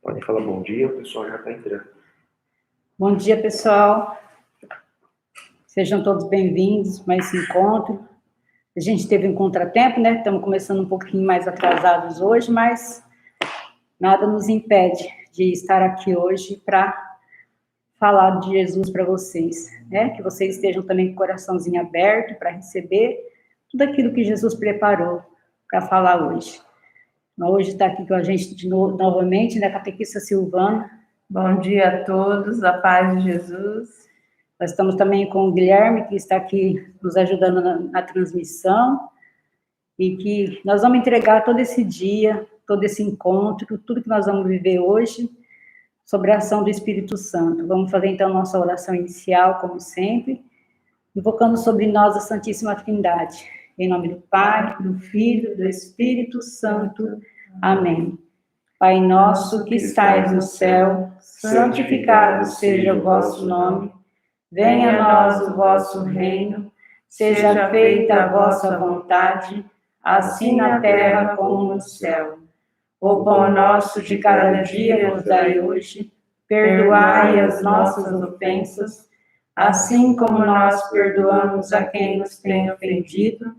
Podem falar bom dia, o pessoal já está entrando. Bom dia, pessoal. Sejam todos bem-vindos a mais esse encontro. A gente teve um contratempo, né? Estamos começando um pouquinho mais atrasados hoje, mas nada nos impede de estar aqui hoje para falar de Jesus para vocês, né? Que vocês estejam também com o coraçãozinho aberto para receber tudo aquilo que Jesus preparou para falar hoje. Hoje está aqui com a gente novamente, né, a catequista Silvana. Bom dia a todos, a paz de Jesus. Nós estamos também com o Guilherme, que está aqui nos ajudando na transmissão, e que nós vamos entregar todo esse dia, todo esse encontro, tudo que nós vamos viver hoje, sobre a ação do Espírito Santo. Vamos fazer, então, nossa oração inicial, como sempre, invocando sobre nós a Santíssima Trindade. Em nome do Pai, do Filho, do Espírito Santo. Amém. Pai nosso que estais no céu, santificado seja o vosso nome. Venha a nós o vosso reino. Seja feita a vossa vontade, assim na terra como no céu. O pão nosso de cada dia nos dai hoje. Perdoai as nossas ofensas, assim como nós perdoamos a quem nos tem ofendido.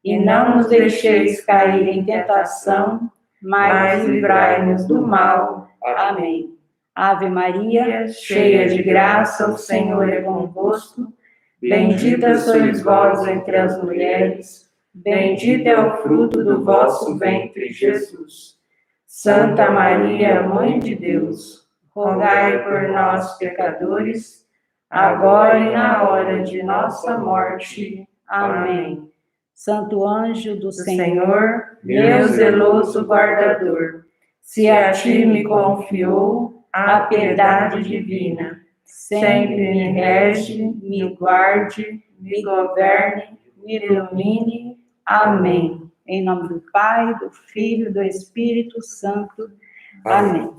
E não nos deixeis cair em tentação, mas livrai-nos do mal. Amém. Ave Maria, cheia de graça, o Senhor é convosco. Bendita sois vós entre as mulheres, bendito é o fruto do vosso ventre, Jesus. Santa Maria, Mãe de Deus, rogai por nós, pecadores, agora e na hora de nossa morte. Amém. Santo anjo do Senhor, meu zeloso guardador, se a ti me confiou a piedade divina, sempre me rege, me guarde, me governe, me ilumine. Amém. Em nome do Pai, do Filho e do Espírito Santo. Amém.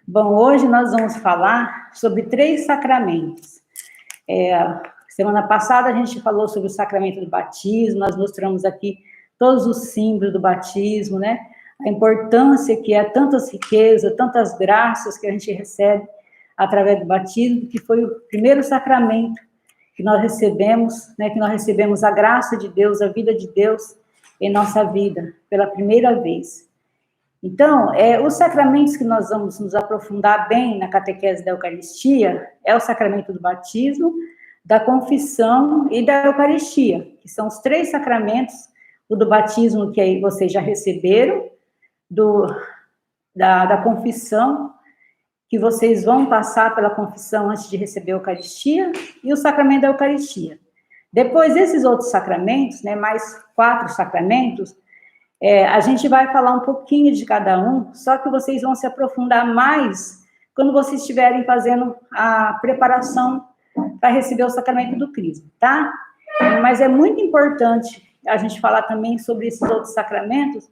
Bom, hoje nós vamos falar sobre 3 sacramentos. Semana passada a gente falou sobre o sacramento do batismo, nós mostramos aqui todos os símbolos do batismo, né? A importância que é, tantas riquezas, tantas graças que a gente recebe através do batismo, que foi o primeiro sacramento que nós recebemos, né? Que nós recebemos a graça de Deus, a vida de Deus em nossa vida, pela primeira vez. Então, os sacramentos que nós vamos nos aprofundar bem na catequese da Eucaristia é o sacramento do batismo, da confissão e da Eucaristia, que são os 3 sacramentos, o do batismo que aí vocês já receberam, da confissão, que vocês vão passar pela confissão antes de receber a Eucaristia, e o sacramento da Eucaristia. Depois, esses outros sacramentos, né, mais 4 sacramentos, a gente vai falar um pouquinho de cada um, só que vocês vão se aprofundar mais quando vocês estiverem fazendo a preparação para receber o sacramento do Crisma, tá? Mas é muito importante a gente falar também sobre esses outros sacramentos,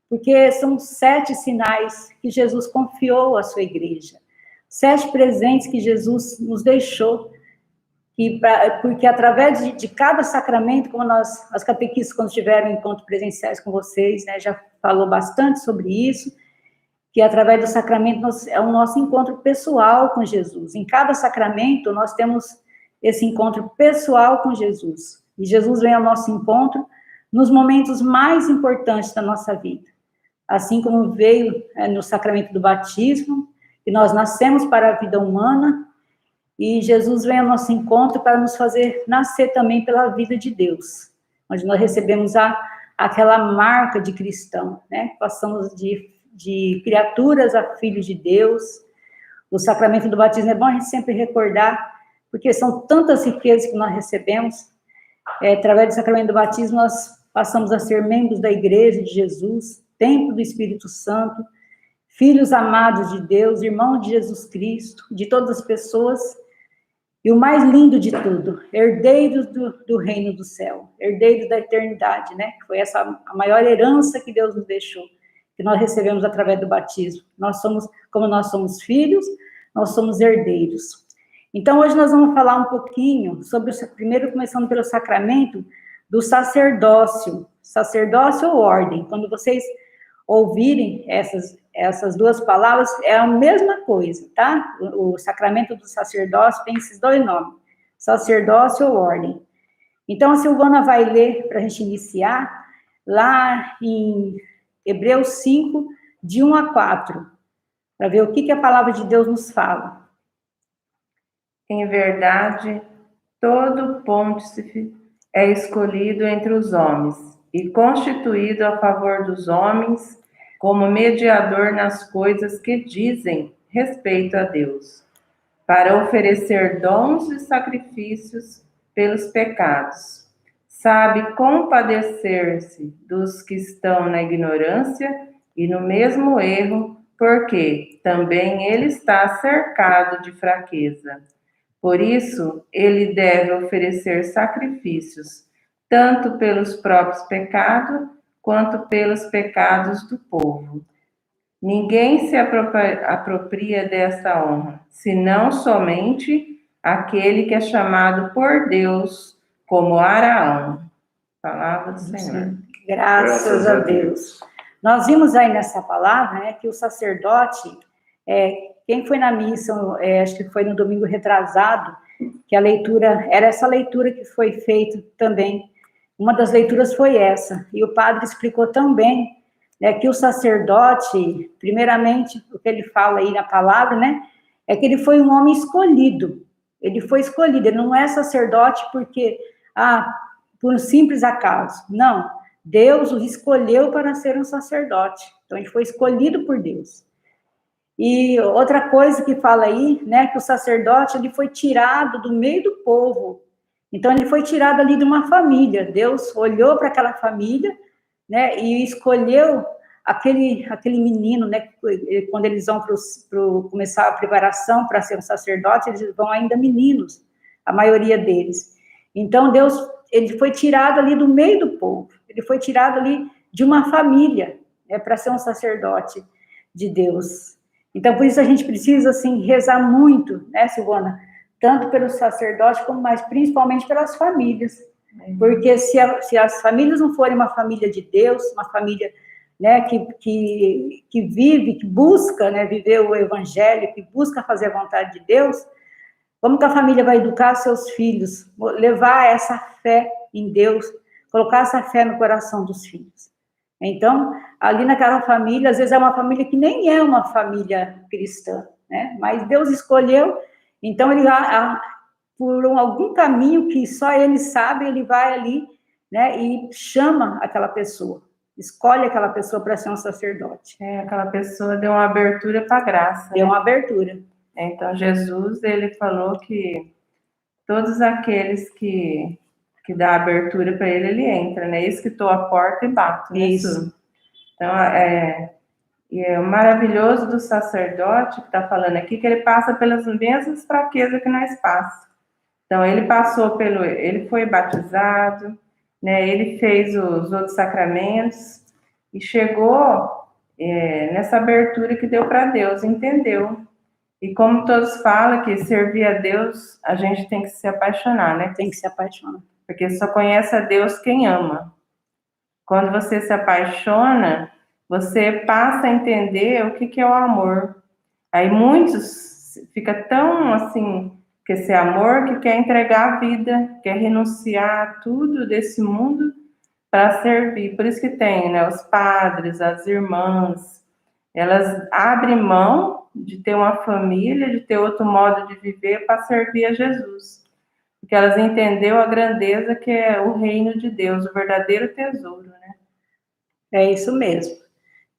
porque são 7 sinais que Jesus confiou à sua igreja, 7 presentes que Jesus nos deixou, porque através de cada sacramento, como as catequistas, quando tiveram encontros presenciais com vocês, né, já falou bastante sobre isso, que através do sacramento é o nosso encontro pessoal com Jesus. Em cada sacramento, nós temos esse encontro pessoal com Jesus. E Jesus vem ao nosso encontro nos momentos mais importantes da nossa vida. Assim como veio no sacramento do batismo, que nós nascemos para a vida humana, e Jesus vem ao nosso encontro para nos fazer nascer também pela vida de Deus, onde nós recebemos aquela marca de cristão, né? Passamos de criaturas a filhos de Deus. O sacramento do batismo é bom a gente sempre recordar, porque são tantas riquezas que nós recebemos. Através do sacramento do batismo, nós passamos a ser membros da Igreja de Jesus, templo do Espírito Santo, filhos amados de Deus, irmãos de Jesus Cristo, de todas as pessoas, e o mais lindo de tudo, herdeiros do reino do céu, herdeiros da eternidade, né? Foi essa a maior herança que Deus nos deixou, que nós recebemos através do batismo. Como nós somos filhos, nós somos herdeiros. Então, hoje nós vamos falar um pouquinho sobre, primeiro começando pelo sacramento do sacerdócio ou ordem. Quando vocês ouvirem essas duas palavras, é a mesma coisa, tá? O sacramento do sacerdócio tem esses dois nomes, sacerdócio ou ordem. Então, a Silvana vai ler, para a gente iniciar, lá em Hebreus 5, de 1 a 4, para ver o que a palavra de Deus nos fala. Em verdade, todo pontífice é escolhido entre os homens e constituído a favor dos homens como mediador nas coisas que dizem respeito a Deus, para oferecer dons e sacrifícios pelos pecados. Sabe compadecer-se dos que estão na ignorância e no mesmo erro, porque também ele está cercado de fraqueza. Por isso, ele deve oferecer sacrifícios, tanto pelos próprios pecados, quanto pelos pecados do povo. Ninguém se apropria dessa honra, senão somente aquele que é chamado por Deus, como Araão. Palavra do Senhor. Graças a Deus. Nós vimos aí nessa palavra, né, que o sacerdote, quem foi na missa, acho que foi no domingo retrasado, que a leitura, era essa leitura que foi feita também. Uma das leituras foi essa, e o padre explicou também, né, que o sacerdote, primeiramente, o que ele fala aí na palavra, né, é que ele foi um homem escolhido. Ele foi escolhido, ele não é sacerdote porque, por um simples acaso. Não, Deus o escolheu para ser um sacerdote. Então, ele foi escolhido por Deus. E outra coisa que fala aí, né, que o sacerdote, ele foi tirado do meio do povo. Então, ele foi tirado ali de uma família. Deus olhou para aquela família, né, e escolheu aquele menino, né, quando eles vão começar a preparação para ser um sacerdote, eles vão ainda meninos, a maioria deles. Então, Deus, ele foi tirado ali do meio do povo, ele foi tirado ali de uma família, né, para ser um sacerdote de Deus. Então, por isso a gente precisa, assim, rezar muito, né, Silvana? Tanto pelos sacerdotes, como mais principalmente pelas famílias. Porque se as famílias não forem uma família de Deus, uma família, né, que vive, que busca, né, viver o evangelho, que busca fazer a vontade de Deus, como que a família vai educar seus filhos, levar essa fé em Deus, colocar essa fé no coração dos filhos? Então, ali naquela família, às vezes é uma família que nem é uma família cristã, né? Mas Deus escolheu, então ele por algum caminho que só ele sabe, ele vai ali, né, e chama aquela pessoa, escolhe aquela pessoa para ser um sacerdote. Aquela pessoa deu uma abertura para a graça. Deu uma abertura. Então, Jesus, ele falou que todos aqueles que dá abertura para ele, ele entra, né? Esse que estou à porta e bato. Né? Isso. Então, o maravilhoso do sacerdote que está falando aqui, que ele passa pelas mesmas fraquezas que nós passamos. Então, ele foi batizado, né? Ele fez os outros sacramentos e chegou nessa abertura que deu para Deus, entendeu? E como todos falam que servir a Deus, a gente tem que se apaixonar, né? Tem que se apaixonar. Porque só conhece a Deus quem ama. Quando você se apaixona, você passa a entender o que é o amor. Aí muitos ficam tão assim, que esse amor, que quer entregar a vida, quer renunciar a tudo desse mundo para servir. Por isso que tem, né, os padres, as irmãs, elas abrem mão de ter uma família, de ter outro modo de viver para servir a Jesus. Porque elas entenderam a grandeza que é o reino de Deus, o verdadeiro tesouro, né? É isso mesmo.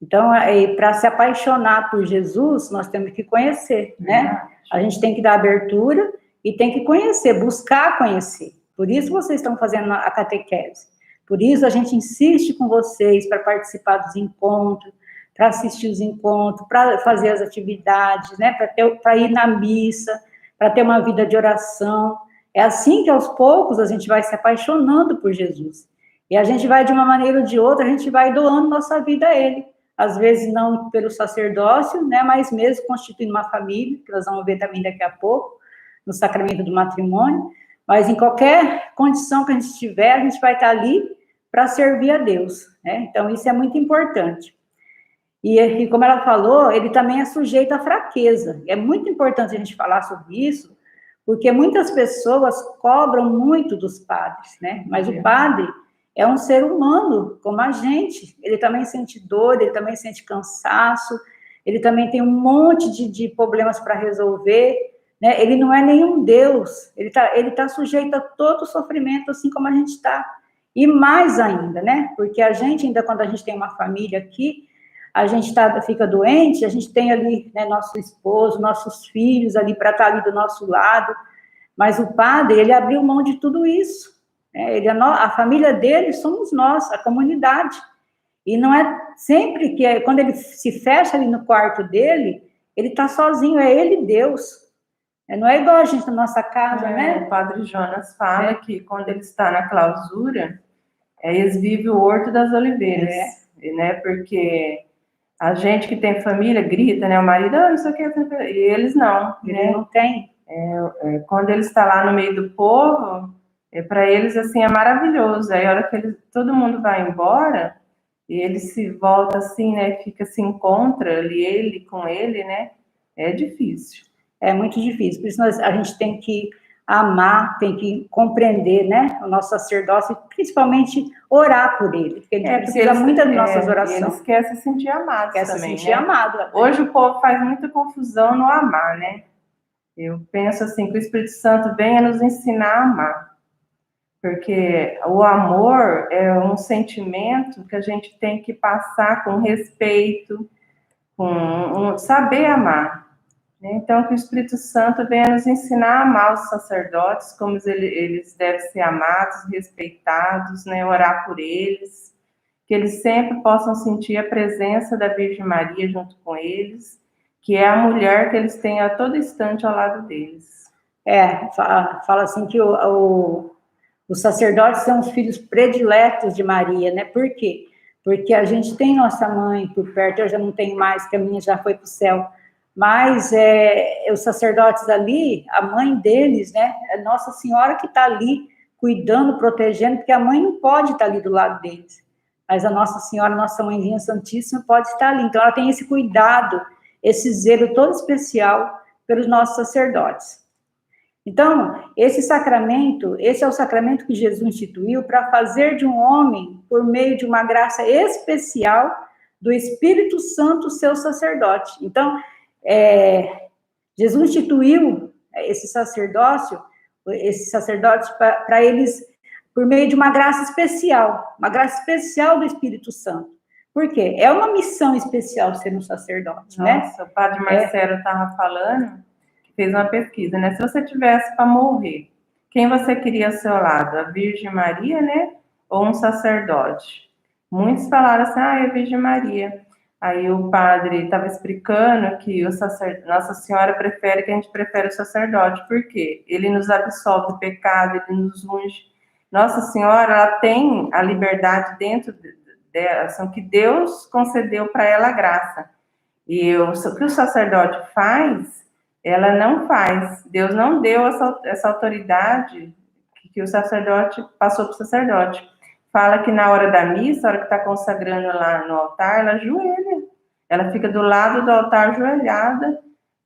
Então, para se apaixonar por Jesus, nós temos que conhecer, né? A gente tem que dar abertura e tem que conhecer, buscar conhecer. Por isso vocês estão fazendo a catequese. Por isso a gente insiste com vocês para participar dos encontros, para assistir os encontros, para fazer as atividades, né? Para ir na missa, para ter uma vida de oração. É assim que, aos poucos, a gente vai se apaixonando por Jesus. E a gente vai, de uma maneira ou de outra, a gente vai doando nossa vida a Ele. Às vezes, não pelo sacerdócio, né, mas mesmo constituindo uma família, que nós vamos ver também daqui a pouco, no sacramento do matrimônio. Mas, em qualquer condição que a gente estiver, a gente vai estar ali para servir a Deus, né? Então, isso é muito importante. E como ela falou, ele também é sujeito à fraqueza. É muito importante a gente falar sobre isso, porque muitas pessoas cobram muito dos padres, né? Mas o padre é um ser humano, como a gente. Ele também sente dor, ele também sente cansaço, ele também tem um monte de problemas para resolver, né? Ele não é nenhum Deus, ele tá sujeito a todo sofrimento, assim como a gente está. E mais ainda, né? Porque a gente, ainda quando a gente tem uma família aqui, a gente fica doente, a gente tem ali, né, nosso esposo, nossos filhos ali para estar ali do nosso lado, mas o padre, ele abriu mão de tudo isso, né? A família dele somos nós, a comunidade, e não é sempre que, quando ele se fecha ali no quarto dele, ele está sozinho, é ele Deus, não é igual a gente na nossa casa, né? O padre Jonas fala que quando ele está na clausura, eles vivem o Horto das Oliveiras, né? Porque a gente que tem família grita, né? O marido, não sei o que, e eles não, Ele não tem. Quando ele está lá no meio do povo, para eles, assim, é maravilhoso. Aí, a hora que todo mundo vai embora, e ele se volta assim, né? Fica, se encontra ali, ele com ele, né? É difícil. É muito difícil. Por isso a gente tem que amar, tem que compreender, né, o nosso sacerdócio, e principalmente orar por ele, porque ele precisa muito das nossas orações. Eles querem se sentir amados também, se sentir amado. Hoje o povo faz muita confusão no amar, né? Eu penso assim, que o Espírito Santo venha nos ensinar a amar, porque o amor é um sentimento que a gente tem que passar com respeito, com saber amar. Então, que o Espírito Santo venha nos ensinar a amar os sacerdotes, como eles devem ser amados, respeitados, né? Orar por eles, que eles sempre possam sentir a presença da Virgem Maria junto com eles, que é a mulher que eles têm a todo instante ao lado deles. Fala assim que os sacerdotes são os filhos prediletos de Maria, né? Por quê? Porque a gente tem nossa mãe por perto, eu já não tenho mais, que a minha já foi para o céu, mas os sacerdotes ali, a mãe deles, né? É Nossa Senhora que está ali, cuidando, protegendo, porque a mãe não pode estar ali do lado deles, mas a Nossa Senhora, nossa Mãezinha Santíssima, pode estar ali, então ela tem esse cuidado, esse zelo todo especial pelos nossos sacerdotes. Então, esse sacramento, esse é o sacramento que Jesus instituiu para fazer de um homem, por meio de uma graça especial do Espírito Santo, seu sacerdote. Então, Jesus instituiu esses sacerdotes para eles, por meio de uma graça especial do Espírito Santo. Por quê? É uma missão especial ser um sacerdote, né? Nossa, o padre Marcelo estava falando, que fez uma pesquisa, né? Se você tivesse para morrer, quem você queria ao seu lado? A Virgem Maria, né? Ou um sacerdote? Muitos falaram assim, é a Virgem Maria. Aí o padre estava explicando que Nossa Senhora prefere que a gente prefere o sacerdote. Por quê? Ele nos absolve do pecado, ele nos unge. Nossa Senhora, ela tem a liberdade dentro dela, assim, que Deus concedeu para ela a graça. E o que o sacerdote faz, ela não faz. Deus não deu essa autoridade que o sacerdote passou para o sacerdote. Fala que na hora da missa, a hora que está consagrando lá no altar, ela ajoelha. Ela fica do lado do altar ajoelhada,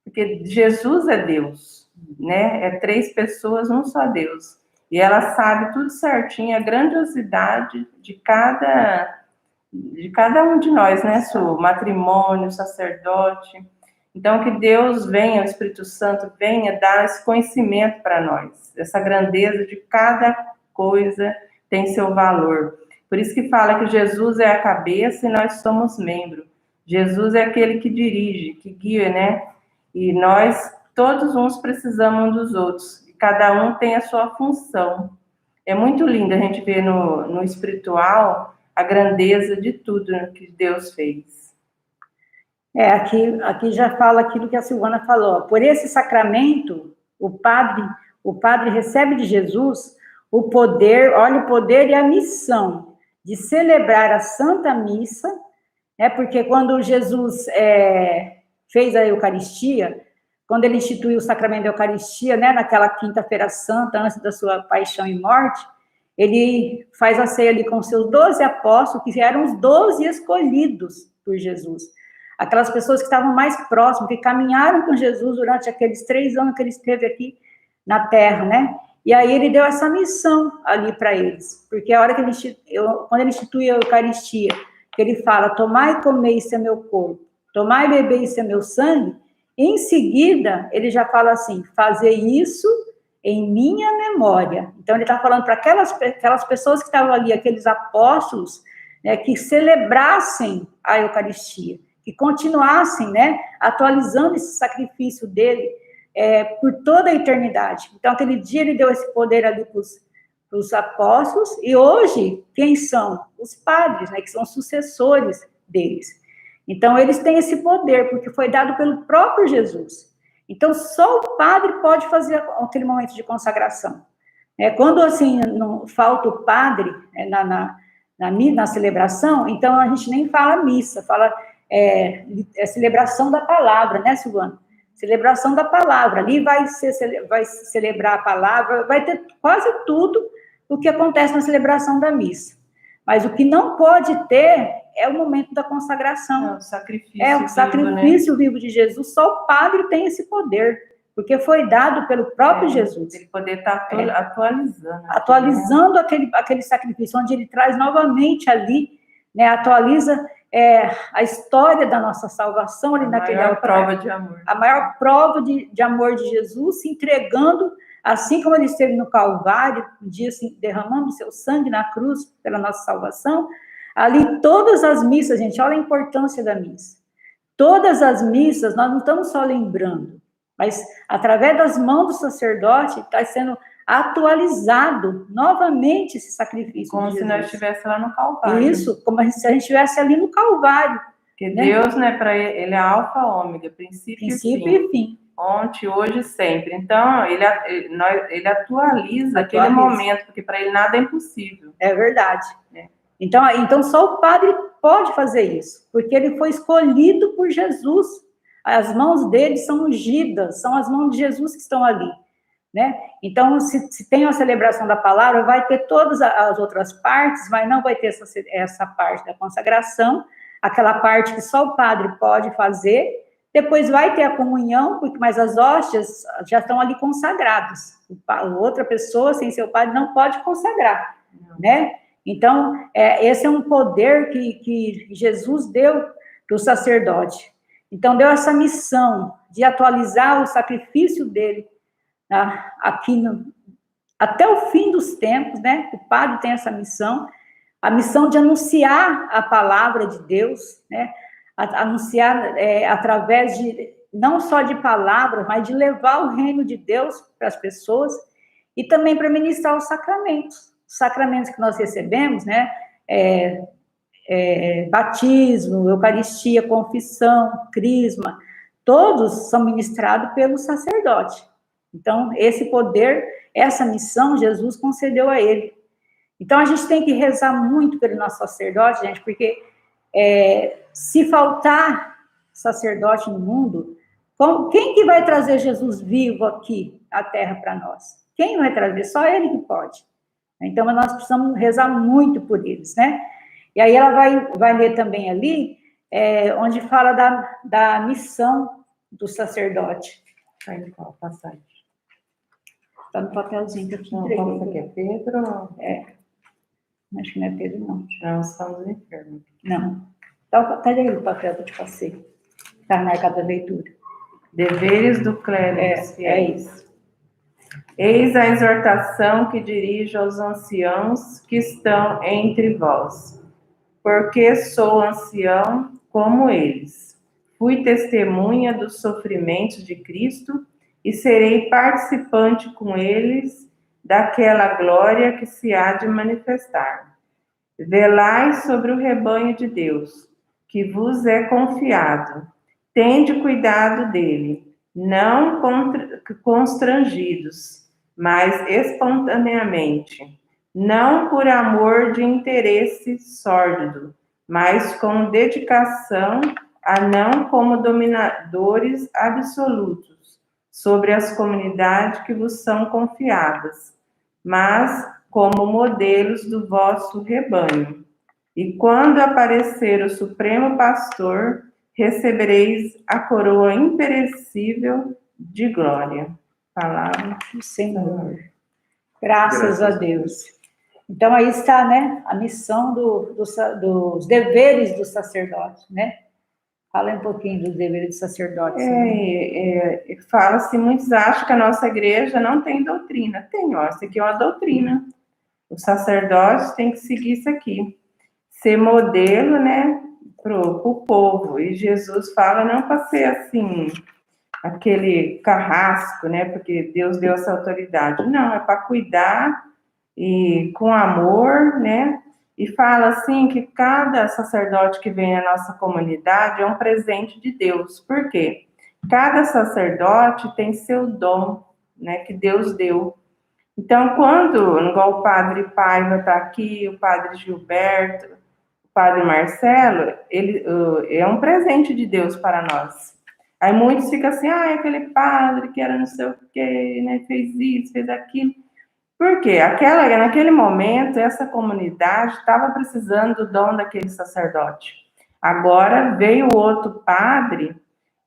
porque Jesus é Deus, né? É 3 pessoas, um só Deus. E ela sabe tudo certinho, a grandiosidade de cada um de nós, né? O matrimônio, o sacerdote. Então, que Deus venha, o Espírito Santo venha dar esse conhecimento para nós, essa grandeza de cada coisa tem seu valor. Por isso que fala que Jesus é a cabeça e nós somos membro. Jesus é aquele que dirige, que guia, né? E nós, todos uns precisamos um dos outros. E cada um tem a sua função. É muito lindo a gente ver no espiritual a grandeza de tudo que Deus fez. Aqui já fala aquilo que a Silvana falou. Por esse sacramento, o padre recebe de Jesus o poder, olha o poder e a missão de celebrar a Santa Missa, né? Porque quando Jesus fez a Eucaristia, quando ele instituiu o sacramento da Eucaristia, né, naquela quinta-feira santa, antes da sua paixão e morte, ele faz a ceia ali com seus 12 apóstolos, que eram os 12 escolhidos por Jesus, aquelas pessoas que estavam mais próximas, que caminharam com Jesus durante aqueles 3 anos que ele esteve aqui na Terra, né? E aí ele deu essa missão ali para eles, porque a hora que quando ele institui a Eucaristia, que ele fala, tomai e comei, isso é meu corpo, tomai e bebei, isso é meu sangue, em seguida, ele já fala assim, fazer isso em minha memória. Então, ele está falando para aquelas pessoas que estavam ali, aqueles apóstolos, né, que celebrassem a Eucaristia, que continuassem, né, atualizando esse sacrifício dele por toda a eternidade. Então, aquele dia ele deu esse poder ali para os apóstolos, e hoje, quem são? Os padres, né, que são sucessores deles. Então, eles têm esse poder, porque foi dado pelo próprio Jesus. Então, só o padre pode fazer aquele momento de consagração. Quando, assim, não falta o padre na celebração, então a gente nem fala missa, fala celebração da palavra, né, Silvana? Celebração da palavra. Ali vai celebrar a palavra, vai ter quase tudo o que acontece na celebração da missa. Mas o que não pode ter é o momento da consagração. O sacrifício. O sacrifício vivo de Jesus. Só o padre tem esse poder, porque foi dado pelo próprio Jesus. Ele poder estar atualizando. Atualizando aquele sacrifício, onde ele traz novamente ali, né, atualiza a história da nossa salvação ali naquele altar. A maior prova de amor. A maior prova de amor de Jesus, se entregando, assim como ele esteve no Calvário, um dia assim, derramando seu sangue na cruz pela nossa salvação. Ali, todas as missas, gente, olha a importância da missa. Todas as missas, nós não estamos só lembrando, mas através das mãos do sacerdote, está sendo atualizado novamente esse sacrifício. Como se nós estivéssemos lá no Calvário. Isso, como se a gente estivesse ali no Calvário. Porque Deus, né, para ele é alfa, ômega, princípio e fim. Ontem, hoje e sempre. Então, ele atualiza aquele momento, porque para ele nada é impossível. É verdade. Então, só o padre pode fazer isso, porque ele foi escolhido por Jesus. As mãos dele são ungidas, são as mãos de Jesus que estão ali, né? Então, se tem a celebração da palavra, vai ter todas as outras partes, mas não vai ter essa parte da consagração, aquela parte que só o padre pode fazer. Depois vai ter a comunhão, mas as hóstias já estão ali consagradas. Outra pessoa, sem seu padre, não pode consagrar, né? Então, esse é um poder que Jesus deu para o sacerdote. Então, deu essa missão de atualizar o sacrifício dele aqui até o fim dos tempos, né? O padre tem essa missão, a missão de anunciar a palavra de Deus, né? Anunciar através de, não só de palavras, mas de levar o reino de Deus para as pessoas, e também para ministrar os sacramentos que nós recebemos, né? Batismo, Eucaristia, confissão, crisma, todos são ministrados pelo sacerdote. Então, esse poder, essa missão, Jesus concedeu a ele. Então, a gente tem que rezar muito pelo nosso sacerdote, gente, porque se faltar sacerdote no mundo, quem que vai trazer Jesus vivo aqui à Terra para nós? Quem vai trazer? Só ele que pode. Então, nós precisamos rezar muito por eles, né? E aí ela vai ler também ali, onde fala da missão do sacerdote. Está em qual passagem? Está no papelzinho que eu te Não, entreguei. qual que é? Pedro? Acho que não é Pedro, não. Não, são dos enfermos. Não. Tá aí o papel que eu te passei. Está marcado a leitura. Deveres do clero dos fiéis. Eis a exortação que dirijo aos anciãos que estão entre vós, porque sou ancião como eles. Fui testemunha dos sofrimentos de Cristo e serei participante com eles daquela glória que se há de manifestar. Velai sobre o rebanho de Deus, que vos é confiado. Tende cuidado dele, não constrangidos, mas espontaneamente, não por amor de interesse sórdido, mas com dedicação a não como dominadores absolutos sobre as comunidades que vos são confiadas, mas como modelos do vosso rebanho. E quando aparecer o Supremo Pastor, recebereis a coroa imperecível de glória. Palavra do Senhor. Graças a Deus. Então, aí está, né, a missão dos deveres do sacerdote, né? Fala um pouquinho dos deveres do sacerdote. Fala-se, muitos acham que a nossa igreja não tem doutrina. Tem, ó, isso aqui é uma doutrina. O sacerdote tem que seguir isso aqui. Ser modelo, né, pro povo. E Jesus fala não para ser assim, aquele carrasco, né, porque Deus deu essa autoridade. Não, é para cuidar e com amor, né, e fala assim que cada sacerdote que vem na nossa comunidade é um presente de Deus. Por quê? Cada sacerdote tem seu dom, né, que Deus deu. Então, quando, igual o padre Paiva está aqui, o padre Gilberto, o padre Marcelo, ele é um presente de Deus para nós. Aí muitos ficam assim, aquele padre que era não sei o quê, né, fez isso, fez aquilo. Por quê? Naquele momento, essa comunidade estava precisando do dom daquele sacerdote. Agora veio outro padre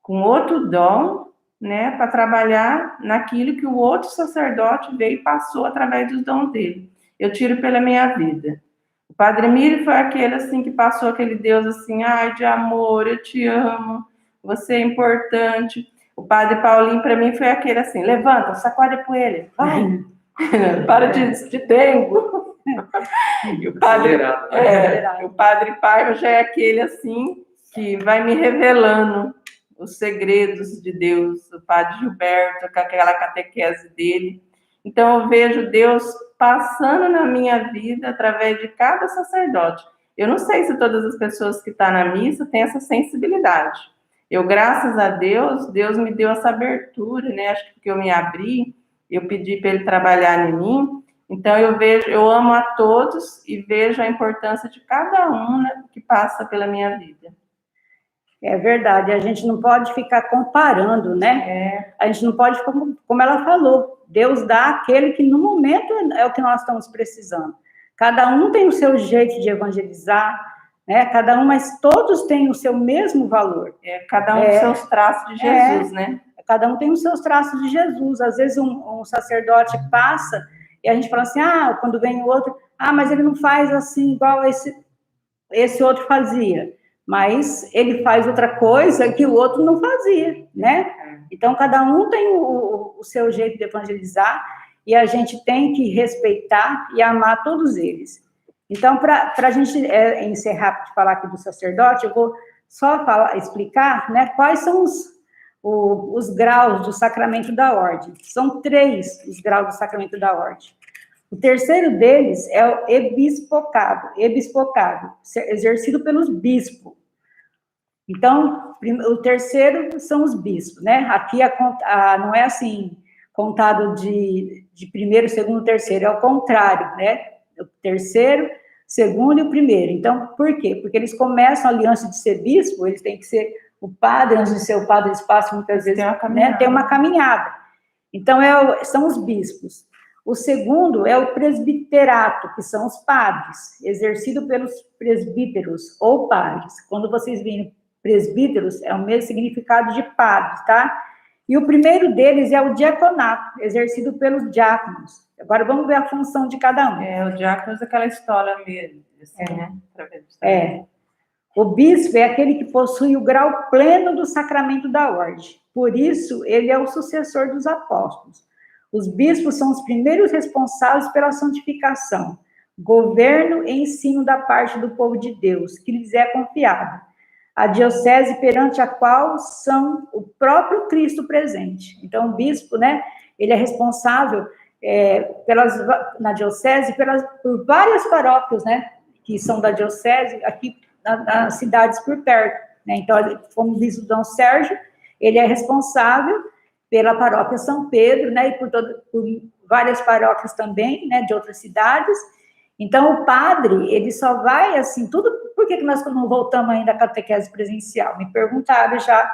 com outro dom, né, para trabalhar naquilo que o outro sacerdote veio e passou através dos dons dele. Eu tiro pela minha vida. O padre Mírio foi aquele assim que passou aquele Deus assim, de amor, eu te amo, você é importante. O padre Paulinho para mim foi aquele assim, levanta, sacode a poeira, vai, para de dengo. E o padre Paiva já é aquele assim que vai me revelando os segredos de Deus, o padre Gilberto, com aquela catequese dele. Então, eu vejo Deus passando na minha vida através de cada sacerdote. Eu não sei se todas as pessoas que estão na missa têm essa sensibilidade. Eu, graças a Deus, Deus me deu essa abertura, né? Acho que porque eu me abri, eu pedi para ele trabalhar em mim. Então, eu amo a todos e vejo a importância de cada um, né, que passa pela minha vida. É verdade, a gente não pode ficar comparando, né? A gente não pode, como ela falou, Deus dá aquele que no momento é o que nós estamos precisando. Cada um tem o seu jeito de evangelizar, né? Cada um, mas todos têm o seu mesmo valor. Cada um tem seus traços de Jesus, né? Cada um tem os seus traços de Jesus. Às vezes um sacerdote passa e a gente fala assim, quando vem o outro, mas ele não faz assim igual esse outro fazia. Mas ele faz outra coisa que o outro não fazia, né? Então, cada um tem o seu jeito de evangelizar e a gente tem que respeitar e amar todos eles. Então, para a gente encerrar de falar aqui do sacerdote, eu vou só explicar, né, quais são os graus do sacramento da ordem. São 3 os graus do sacramento da ordem. O terceiro deles é o ebispocado, exercido pelos bispos. Então, o terceiro são os bispos, né? Aqui não é assim, contado de primeiro, segundo, terceiro, é o contrário, né? O terceiro, segundo e o primeiro. Então, por quê? Porque eles começam ali, antes de ser bispo, eles têm que ser o padre, antes de ser o padre, eles passam muitas vezes, tem uma caminhada. Então, são os bispos. O segundo é o presbiterato, que são os padres, exercido pelos presbíteros ou padres. Quando vocês virem presbíteros, é o mesmo significado de padres, tá? E o primeiro deles é o diaconato, exercido pelos diáconos. Agora vamos ver a função de cada um. O diácono é aquela história mesmo, assim, né? O bispo é aquele que possui o grau pleno do sacramento da ordem. Por isso, ele é o sucessor dos apóstolos. Os bispos são os primeiros responsáveis pela santificação, governo e ensino da parte do povo de Deus, que lhes é confiado. A diocese perante a qual são o próprio Cristo presente. Então, o bispo, né, ele é responsável na diocese por várias paróquias, né, que são da diocese, aqui nas cidades por perto. Né? Então, como o bispo Dom Sérgio, ele é responsável pela paróquia São Pedro, né, e por várias paróquias também, né, de outras cidades. Então, o padre, ele só vai, assim, por que nós não voltamos ainda à catequese presencial? Me perguntaram já,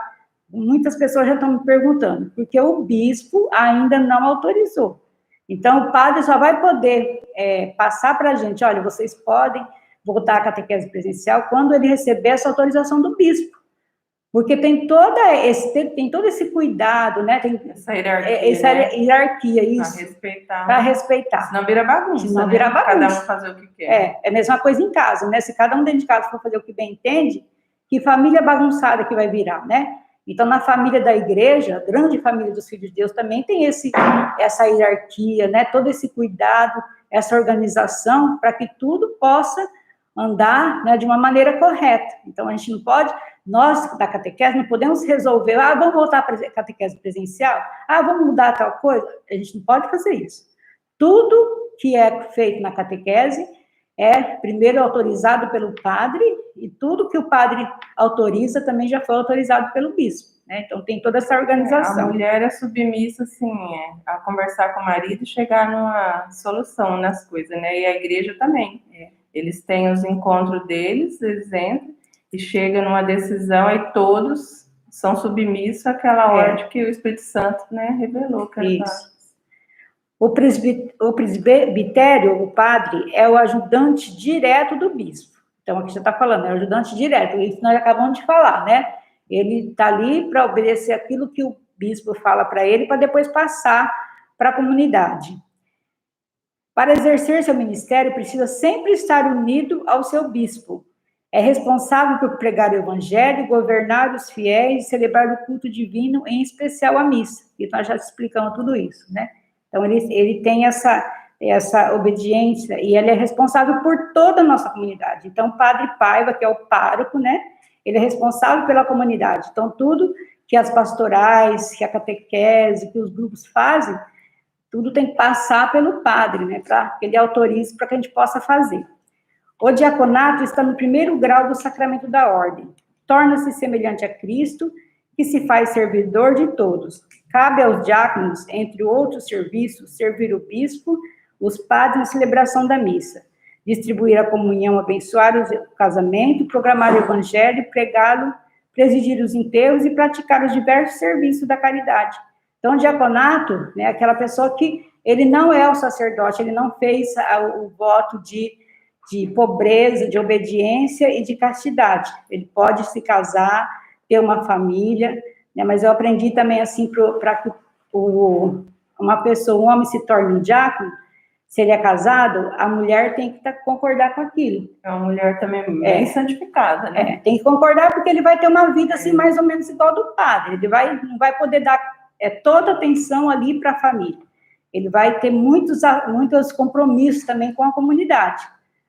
muitas pessoas já estão me perguntando, porque o bispo ainda não autorizou. Então, o padre só vai poder passar para a gente, olha, vocês podem voltar à catequese presencial quando ele receber essa autorização do bispo. Porque tem todo esse cuidado, né? Tem Essa hierarquia, essa hierarquia, para isso, respeitar. para respeitar. Senão vira bagunça, Senão né? vira bagunça. Cada um fazer o que quer. É a mesma coisa em casa, né? Se cada um dentro de casa for fazer o que bem entende, que família bagunçada que vai virar, né? Então, na família da igreja, a grande família dos filhos de Deus também tem essa hierarquia, né? Todo esse cuidado, essa organização, para que tudo possa andar, né, de uma maneira correta. Então, a gente não pode, nós da catequese, não podemos resolver, vamos voltar para a catequese presencial? Vamos mudar tal coisa? A gente não pode fazer isso. Tudo que é feito na catequese é primeiro autorizado pelo padre, e tudo que o padre autoriza também já foi autorizado pelo bispo, né? Então tem toda essa organização. A mulher é submissa, assim, a conversar com o marido e chegar numa solução nas coisas, né? E a igreja também. Eles têm os encontros deles, eles entram e chegam numa decisão, e todos são submissos àquela ordem que o Espírito Santo, né, revelou. Isso. O presbitério, o padre, é o ajudante direto do bispo. Então, aqui já está falando, é o ajudante direto, isso nós acabamos de falar, né? Ele está ali para obedecer aquilo que o bispo fala para ele, para depois passar para a comunidade. Para exercer seu ministério, precisa sempre estar unido ao seu bispo. É responsável por pregar o evangelho, governar os fiéis, celebrar o culto divino, em especial a missa. E nós já explicamos tudo isso, né? Então, ele tem essa obediência, e ele é responsável por toda a nossa comunidade. Então, o Padre Paiva, que é o pároco, né? Ele é responsável pela comunidade. Então, tudo que as pastorais, que a catequese, que os grupos fazem, tudo tem que passar pelo padre, né? Para que ele autorize, para que a gente possa fazer. O diaconato está no primeiro grau do sacramento da ordem. Torna-se semelhante a Cristo, que se faz servidor de todos. Cabe aos diáconos, entre outros serviços, servir o bispo, os padres na celebração da missa, distribuir a comunhão, abençoar o casamento, programar o evangelho, pregá-lo, presidir os enterros e praticar os diversos serviços da caridade. Então, o diaconato, né, aquela pessoa que ele não é o sacerdote, ele não fez o voto de pobreza, de obediência e de castidade. Ele pode se casar, ter uma família, né, mas eu aprendi também, assim, para que uma pessoa, um homem se torne um diácono, se ele é casado, a mulher tem que concordar com aquilo. É uma mulher também bem santificada, né? Tem que concordar, porque ele vai ter uma vida, assim, mais ou menos igual do padre. Ele não vai poder dar toda a atenção ali para a família. Ele vai ter muitos compromissos também com a comunidade.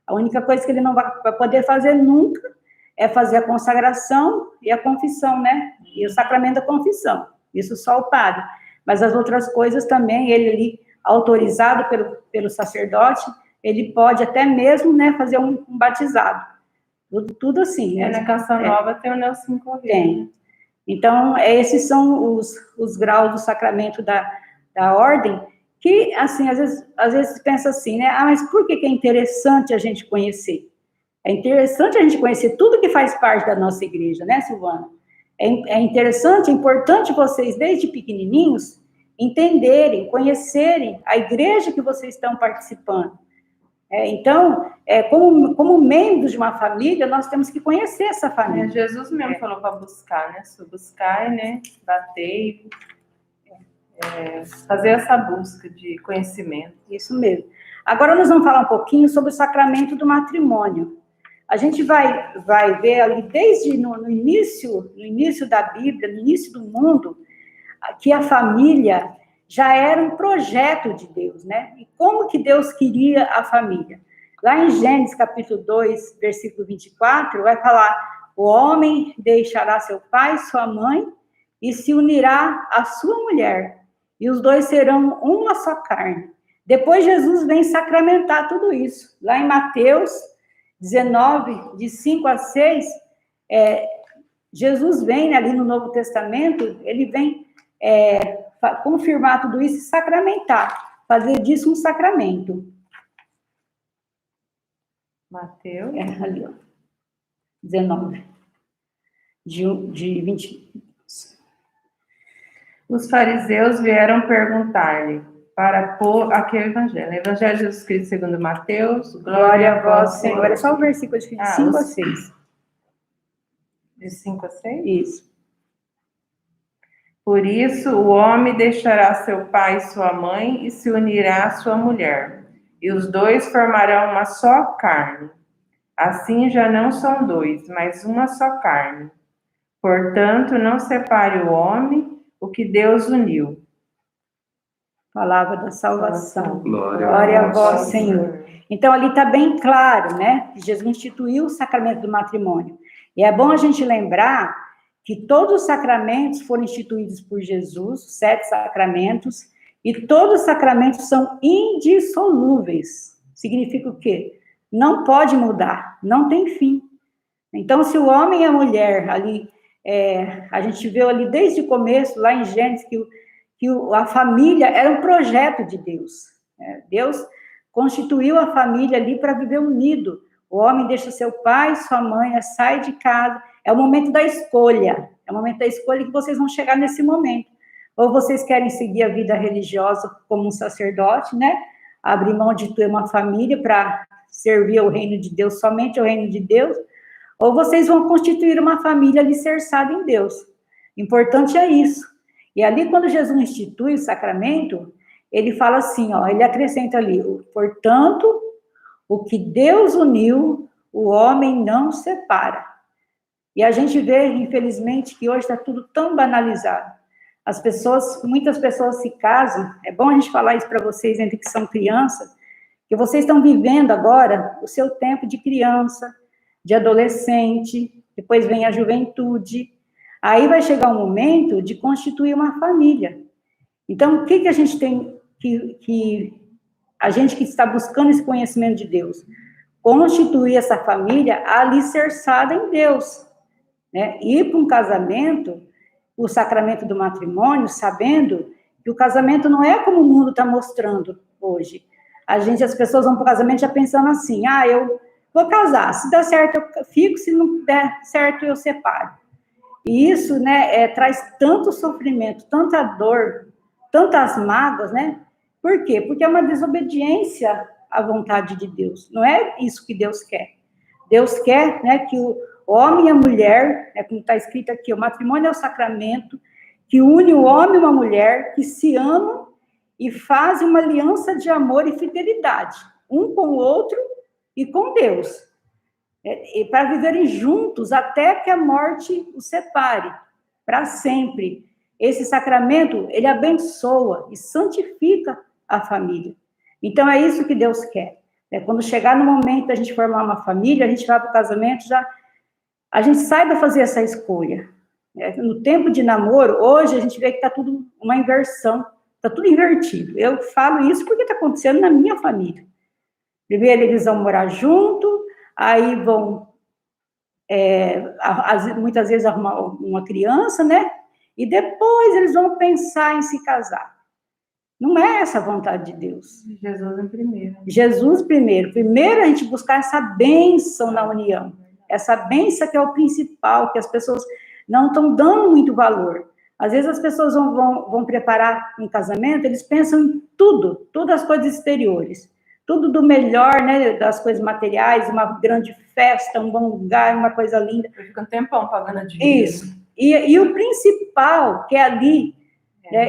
A única coisa que ele não vai poder fazer nunca é fazer a consagração e a confissão, né? E o sacramento da confissão. Isso só o padre. Mas as outras coisas também, ele ali, autorizado pelo sacerdote, ele pode até mesmo, né, fazer um batizado. Tudo assim, né? Na Canção Nova tem o Nelson Corrêa. Tem. Então, esses são os graus do sacramento da ordem, que, assim, às vezes pensa assim, né? Mas por que é interessante a gente conhecer? É interessante a gente conhecer tudo que faz parte da nossa igreja, né, Silvana? É interessante, é importante vocês, desde pequenininhos, entenderem, conhecerem a igreja que vocês estão participando. Então, como membros de uma família, nós temos que conhecer essa família. Jesus mesmo falou para buscar, né? Buscar, né? Bater, fazer essa busca de conhecimento. Isso mesmo. Agora nós vamos falar um pouquinho sobre o sacramento do matrimônio. A gente vai ver ali, desde no início da Bíblia, no início do mundo, que a família já era um projeto de Deus, né? E como que Deus queria a família? Lá em Gênesis, capítulo 2, versículo 24, vai falar: o homem deixará seu pai, sua mãe, e se unirá à sua mulher, e os dois serão uma só carne. Depois Jesus vem sacramentar tudo isso. Lá em Mateus 19, de 5 a 6, Jesus vem ali no Novo Testamento, ele vem confirmar tudo isso e sacramentar, fazer disso um sacramento. Mateus? Ali, ó. 19. De 20. Os fariseus vieram perguntar-lhe para pôr aqui o Evangelho. Evangelho de Jesus Cristo segundo Mateus. Glória a vós, Senhor. É só o versículo de 5 a 6. De 5 a 6? Isso. Por isso, o homem deixará seu pai e sua mãe e se unirá à sua mulher, e os dois formarão uma só carne. Assim já não são dois, mas uma só carne. Portanto, não separe o homem o que Deus uniu. Palavra da salvação. Glória a vós, Senhor. Então, ali está bem claro, né? Que Jesus instituiu o sacramento do matrimônio. E é bom a gente lembrar que todos os sacramentos foram instituídos por Jesus, os 7 sacramentos, e todos os sacramentos são indissolúveis. Significa o quê? Não pode mudar, não tem fim. Então, se o homem e a mulher ali, a gente vê ali desde o começo, lá em Gênesis, que a família era um projeto de Deus. Deus constituiu a família ali para viver unido. O homem deixa seu pai, sua mãe, sai de casa. É o momento da escolha. É o momento da escolha que vocês vão chegar nesse momento. Ou vocês querem seguir a vida religiosa como um sacerdote, né? Abrir mão de ter uma família para servir ao reino de Deus, somente ao reino de Deus. Ou vocês vão constituir uma família alicerçada em Deus. Importante é isso. E ali, quando Jesus institui o sacramento, ele fala assim, ó, ele acrescenta ali, portanto, o que Deus uniu, o homem não separa. E a gente vê, infelizmente, que hoje está tudo tão banalizado. Muitas pessoas se casam, é bom a gente falar isso para vocês, entre que são crianças, que vocês estão vivendo agora o seu tempo de criança, de adolescente, depois vem a juventude. Aí vai chegar um momento de constituir uma família. Então, o que a gente tem a gente que está buscando esse conhecimento de Deus? Constituir essa família alicerçada em Deus. Né? Ir para um casamento, o sacramento do matrimônio, sabendo que o casamento não é como o mundo está mostrando hoje. As pessoas vão para o casamento já pensando assim, eu vou casar, se der certo eu fico, se não der certo eu separo. E isso, né, traz tanto sofrimento, tanta dor, tantas mágoas, né? Por quê? Porque é uma desobediência à vontade de Deus. Não é isso que Deus quer. Deus quer, né, que o homem e a mulher, como está escrito aqui, o matrimônio é o sacramento que une o homem e uma mulher que se amam e fazem uma aliança de amor e fidelidade, um com o outro e com Deus. E para viverem juntos até que a morte os separe, para sempre. Esse sacramento, ele abençoa e santifica a família. Então, é isso que Deus quer. Quando chegar no momento da gente formar uma família, a gente vai para o casamento, a gente saiba fazer essa escolha. No tempo de namoro, hoje, a gente vê que está tudo uma inversão, está tudo invertido. Eu falo isso porque está acontecendo na minha família. Primeiro, eles vão morar junto, aí vão, muitas vezes, arrumar uma criança, né? E depois eles vão pensar em se casar. Não é essa a vontade de Deus. Jesus em primeiro. Jesus primeiro. Primeiro a gente buscar essa bênção na união. Essa bênção que é o principal, que as pessoas não estão dando muito valor. Às vezes as pessoas vão preparar um casamento, eles pensam em tudo, todas as coisas exteriores. Tudo do melhor, né, das coisas materiais, uma grande festa, um bom lugar, uma coisa linda. Fica um tempão pagando dinheiro. Isso. E o principal, que é ali,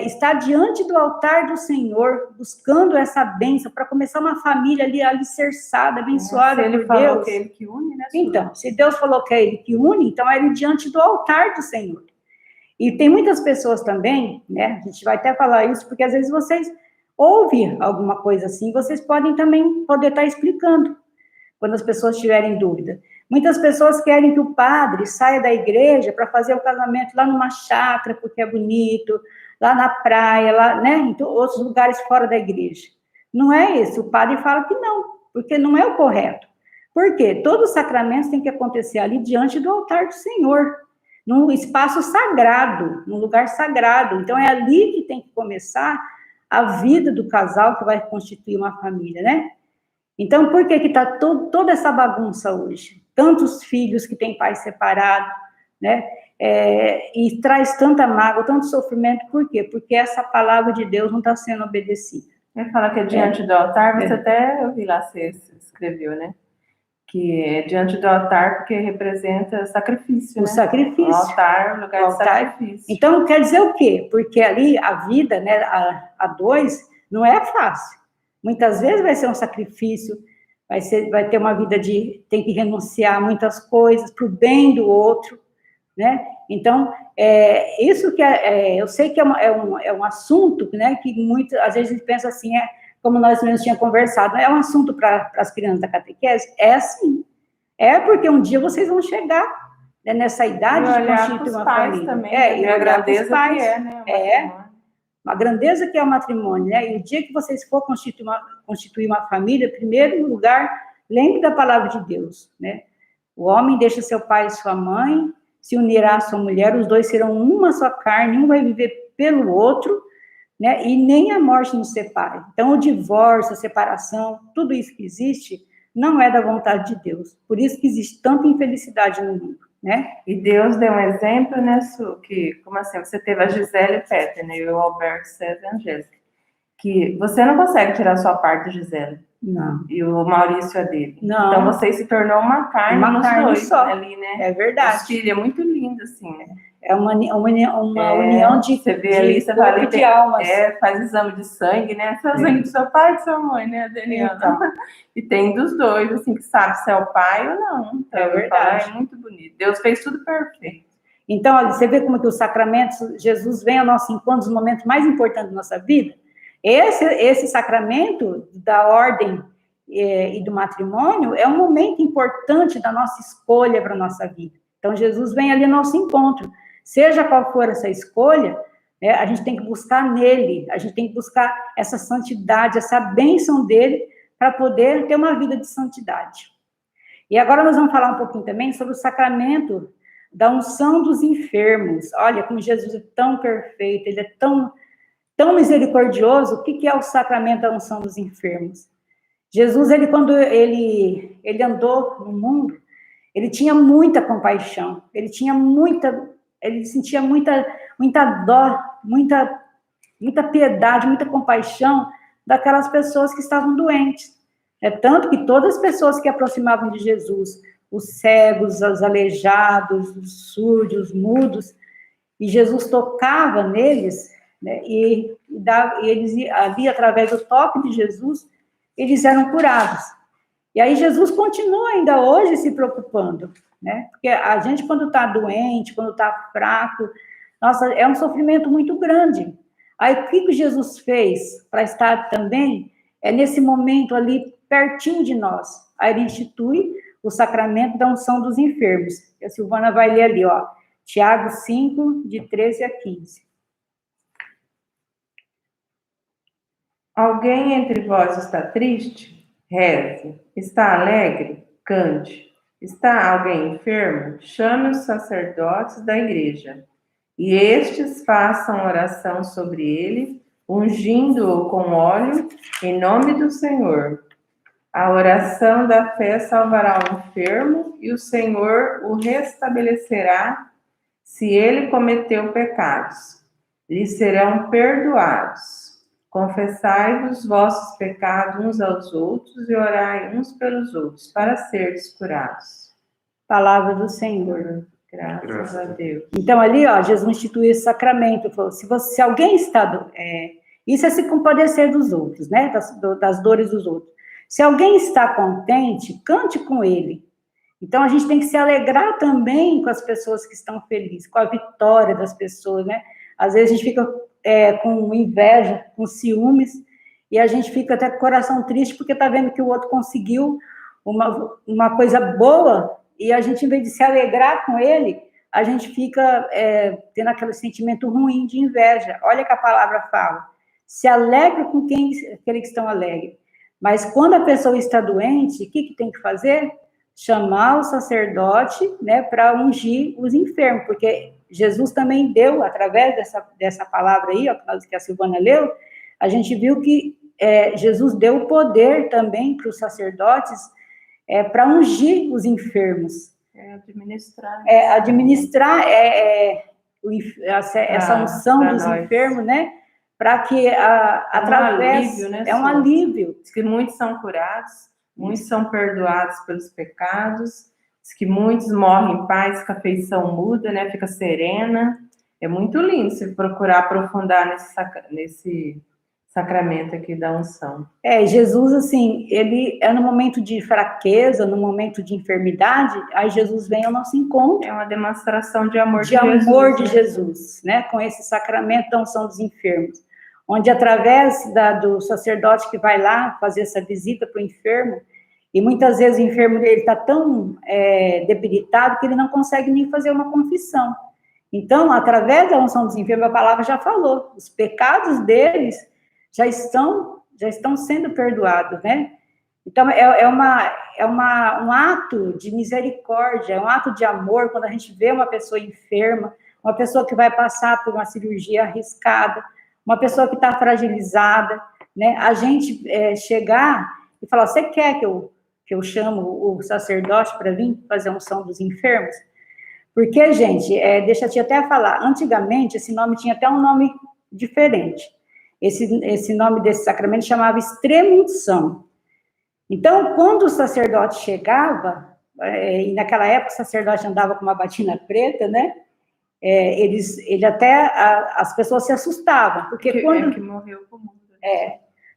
está diante do altar do Senhor, buscando essa bênção, para começar uma família ali alicerçada, abençoada por Deus. Ele falou que é ele que une, né? Então, se Deus falou que é ele que une, então é ele diante do altar do Senhor. E tem muitas pessoas também, né, a gente vai até falar isso, porque às vezes vocês ouvem alguma coisa assim, vocês podem também estar explicando, quando as pessoas tiverem dúvida. Muitas pessoas querem que o padre saia da igreja para fazer o casamento lá numa chácara, porque é bonito, lá na praia, lá, né, em outros lugares fora da igreja. Não é isso, o padre fala que não, porque não é o correto. Por quê? Todos os sacramentos têm que acontecer ali diante do altar do Senhor, num espaço sagrado, num lugar sagrado. Então, é ali que tem que começar a vida do casal que vai constituir uma família, né? Então, por que está toda essa bagunça hoje? Tantos filhos que têm pais separados, né? E traz tanta mágoa, tanto sofrimento, por quê? Porque essa palavra de Deus não está sendo obedecida. Ele fala que é diante do altar, você até, eu vi lá, você escreveu, né? que é diante do altar, porque representa sacrifício, O né? sacrifício. O altar, lugar O de altar. sacrifício. Então, quer dizer o quê? Porque ali a vida, né, a dois, não é fácil. Muitas vezes vai ser um sacrifício, vai ter uma vida tem que renunciar a muitas coisas para o bem do outro, né? Então, isso que eu sei que é um assunto, né, que às vezes a gente pensa assim, como nós mesmos tínhamos conversado, é um assunto para as crianças da catequese? É sim. É porque um dia vocês vão chegar, né, nessa idade de constituir uma família. Também, E a olhar para os grandeza pais. que né? A grandeza que é o matrimônio, né? E o dia que vocês for constituir uma família, em primeiro lugar, lembre da palavra de Deus, né? O homem deixa seu pai e sua mãe, se unirá à sua mulher, os dois serão uma só carne, um vai viver pelo outro, né? E nem a morte nos separa. Então, o divórcio, a separação, tudo isso que existe, não é da vontade de Deus. Por isso que existe tanta infelicidade no mundo, né? E Deus deu um exemplo, né, Su, que, como assim, você teve a Gisele Petter, né, e o Alberto César e a Angélica, que você não consegue tirar sua parte, Gisele. Não. E o Maurício é dele. Não. Então, você se tornou uma carne nos dois, só. Ali, né? É verdade. Os filhos, é muito lindo, assim, né? É uma união de você vê ali, você corpo e de almas. Faz exame de sangue, né? Seu sangue do seu pai e de sua mãe, né, Daniela? Então. E tem dos dois, assim, que sabe se é o pai ou não. Então, é verdade. É muito bonito. Deus fez tudo perfeito. Então, olha, você vê como que os sacramentos, Jesus vem ao nosso encontro nos momentos mais importantes da nossa vida. Esse sacramento da ordem e do matrimônio é um momento importante da nossa escolha para a nossa vida. Então, Jesus vem ali ao nosso encontro. Seja qual for essa escolha, a gente tem que buscar nele, a gente tem que buscar essa santidade, essa bênção dele, para poder ter uma vida de santidade. E agora nós vamos falar um pouquinho também sobre o sacramento da unção dos enfermos. Olha, como Jesus é tão perfeito, ele é tão misericordioso. O que é o sacramento da unção dos enfermos? Jesus, quando ele andou no mundo, ele tinha muita compaixão, ele sentia muita dó, muita piedade, muita compaixão daquelas pessoas que estavam doentes. É tanto que todas as pessoas que aproximavam de Jesus, os cegos, os aleijados, os surdos, os mudos, e Jesus tocava neles, né, e eles ali, através do toque de Jesus, eles eram curados. E aí Jesus continua ainda hoje se preocupando, né? Porque a gente, quando está doente, quando está fraco, nossa, é um sofrimento muito grande. Aí o que Jesus fez para estar também nesse momento ali pertinho de nós? Aí ele institui o sacramento da unção dos enfermos. A Silvana vai ler ali, ó, Tiago 5, de 13 a 15. Alguém entre vós está triste? Reze. Está alegre? Cante. Está alguém enfermo? Chame os sacerdotes da igreja, e estes façam oração sobre ele, ungindo-o com óleo, em nome do Senhor. A oração da fé salvará o enfermo, e o Senhor o restabelecerá se ele cometeu pecados. Lhe serão perdoados. Confessai-vos vossos pecados uns aos outros e orai uns pelos outros, para seres curados. Palavra do Senhor. Graças a Deus. Então, ali, ó, Jesus instituiu esse sacramento. Falou, se alguém está... isso é se compadecer dos outros, né? Das dores dos outros. Se alguém está contente, cante com ele. Então, a gente tem que se alegrar também com as pessoas que estão felizes, com a vitória das pessoas, né? Às vezes a gente fica com inveja, com ciúmes, e a gente fica até com o coração triste porque está vendo que o outro conseguiu uma coisa boa, e a gente, em vez de se alegrar com ele, a gente fica tendo aquele sentimento ruim de inveja. Olha que a palavra fala. Se alegra com aqueles que estão alegres. Mas quando a pessoa está doente, o que tem que fazer? Chamar o sacerdote, né, para ungir os enfermos, porque Jesus também deu, através dessa palavra aí, ó, que a Silvana leu, a gente viu que Jesus deu o poder também para os sacerdotes para ungir os enfermos. Administrar essa unção dos enfermos, né? Para que através... Um alívio, né? Um alívio. Diz que muitos são curados, Muitos são perdoados pelos pecados, diz que muitos morrem em paz, que a feição muda, né? Fica serena. É muito lindo se procurar aprofundar nesse sacramento aqui da unção. Jesus, assim, ele é no momento de fraqueza, no momento de enfermidade, aí Jesus vem ao nosso encontro. É uma demonstração de amor de Jesus, né? Com esse sacramento da unção dos enfermos, onde através do sacerdote que vai lá fazer essa visita para o enfermo, e muitas vezes o enfermo ele está tão debilitado que ele não consegue nem fazer uma confissão. Então, através da unção dos enfermos, a palavra já falou, os pecados deles já estão sendo perdoados, né? Então, um ato de misericórdia, é um ato de amor, quando a gente vê uma pessoa enferma, uma pessoa que vai passar por uma cirurgia arriscada, uma pessoa que está fragilizada, né? A gente chegar e falar, você quer que eu chamo o sacerdote para vir fazer a unção dos enfermos? Porque, gente, deixa eu até falar, antigamente esse nome tinha até um nome diferente. Esse nome desse sacramento chamava extrema-unção. Então, quando o sacerdote chegava, e naquela época o sacerdote andava com uma batina preta, né? As pessoas se assustavam, porque quando... que morreu com o mundo.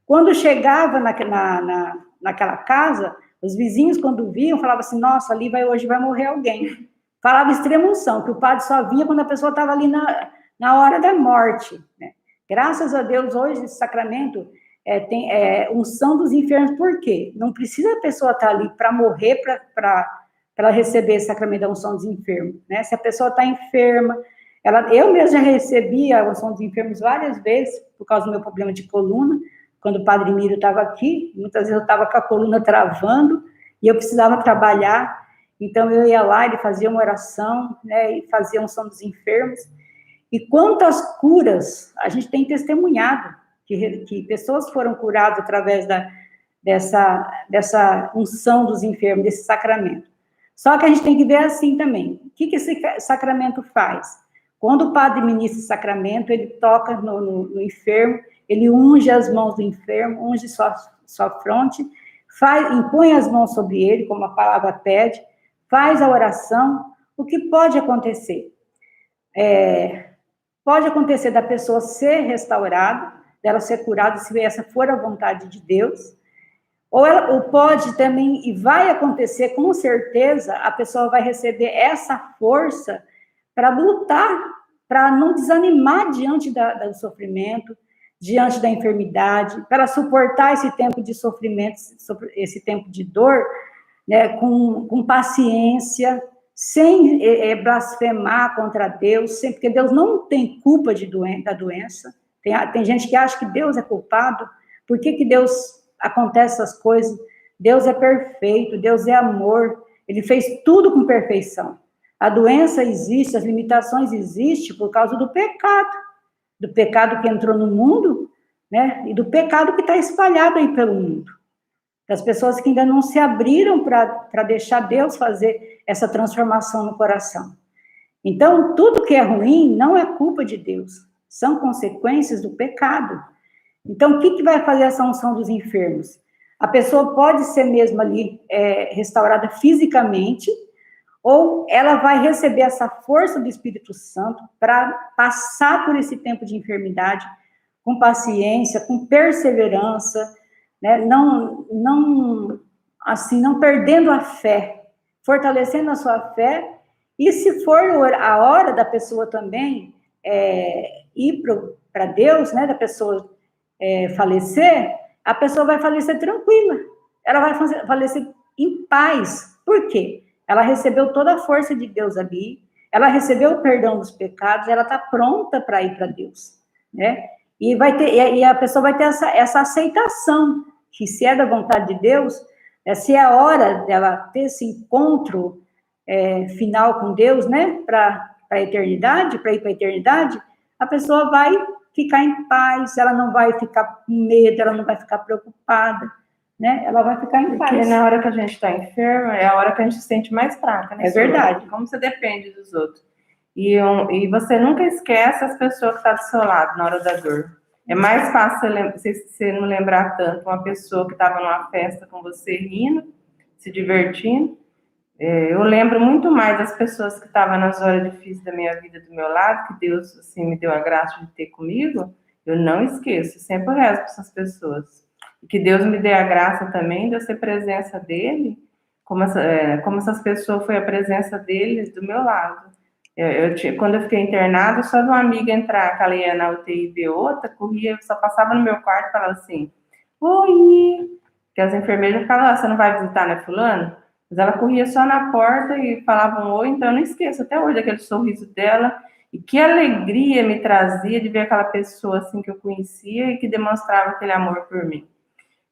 Quando chegava naquela casa, os vizinhos, quando viam, falavam assim, nossa, hoje vai morrer alguém. Falava extrema-unção, que o padre só vinha quando a pessoa estava ali na hora da morte, né? Graças a Deus, hoje, esse sacramento tem unção dos enfermos. Por quê? Não precisa a pessoa estar ali para morrer, para ela receber esse sacramento da unção dos enfermos, né? Se a pessoa está enferma, eu mesma já recebi a unção dos enfermos várias vezes, por causa do meu problema de coluna, quando o padre Mírio estava aqui, muitas vezes eu estava com a coluna travando, e eu precisava trabalhar, então eu ia lá, ele fazia uma oração, né, e fazia a unção dos enfermos. E quantas curas a gente tem testemunhado, que pessoas foram curadas através dessa unção dos enfermos, desse sacramento. Só que a gente tem que ver assim também, o que esse sacramento faz? Quando o padre ministra esse sacramento, ele toca no enfermo, ele unge as mãos do enfermo, unge sua fronte, impõe as mãos sobre ele, como a palavra pede, faz a oração. O que pode acontecer? Pode acontecer da pessoa ser restaurada, dela ser curada, se essa for a vontade de Deus, ou pode também, e vai acontecer com certeza, a pessoa vai receber essa força para lutar, para não desanimar diante do sofrimento, diante da enfermidade, para suportar esse tempo de sofrimento, esse tempo de dor, né, com paciência, sem blasfemar contra Deus, porque Deus não tem culpa da doença. Tem gente que acha que Deus é culpado. Por que Deus acontece essas coisas? Deus é perfeito, Deus é amor, ele fez tudo com perfeição. A doença existe, as limitações existem por causa do pecado que entrou no mundo, né, e do pecado que está espalhado aí pelo mundo. Das pessoas que ainda não se abriram para deixar Deus fazer essa transformação no coração. Então, tudo que é ruim não é culpa de Deus, são consequências do pecado. Então, o que vai fazer essa unção dos enfermos? A pessoa pode ser mesmo ali restaurada fisicamente, ou ela vai receber essa força do Espírito Santo para passar por esse tempo de enfermidade com paciência, com perseverança, né? Não perdendo a fé, fortalecendo a sua fé, e se for a hora da pessoa também ir para Deus, né, da pessoa falecer, a pessoa vai falecer tranquila, ela vai falecer em paz. Por quê? Ela recebeu toda a força de Deus ali, ela recebeu o perdão dos pecados, ela está pronta para ir para Deus, né? E a pessoa vai ter essa aceitação, que se é da vontade de Deus, se é a hora dela ter esse encontro final com Deus, né, para a eternidade, para ir para a eternidade, a pessoa vai ficar em paz, ela não vai ficar com medo, ela não vai ficar preocupada, né, ela vai ficar em paz. Porque na hora que a gente está enferma, é a hora que a gente se sente mais fraca, né? É verdade. Como você depende dos outros. E você nunca esquece as pessoas que estão do seu lado na hora da dor. É mais fácil você não lembrar tanto uma pessoa que estava numa festa com você rindo, se divertindo. Eu lembro muito mais das pessoas que estavam nas horas difíceis da minha vida do meu lado, que Deus assim, me deu a graça de ter comigo. Eu não esqueço, sempre rezo para essas pessoas. E que Deus me dê a graça também de eu ser presença dele, como essas pessoas foi a presença deles do meu lado. Quando eu fiquei internada, só de uma amiga entrar, que ela ia na UTI ver outra, corria, só passava no meu quarto e falava assim, oi, que as enfermeiras ficavam, você não vai visitar, né, fulano? Mas ela corria só na porta e falava um oi, então eu não esqueço até hoje aquele sorriso dela, e que alegria me trazia de ver aquela pessoa assim que eu conhecia e que demonstrava aquele amor por mim.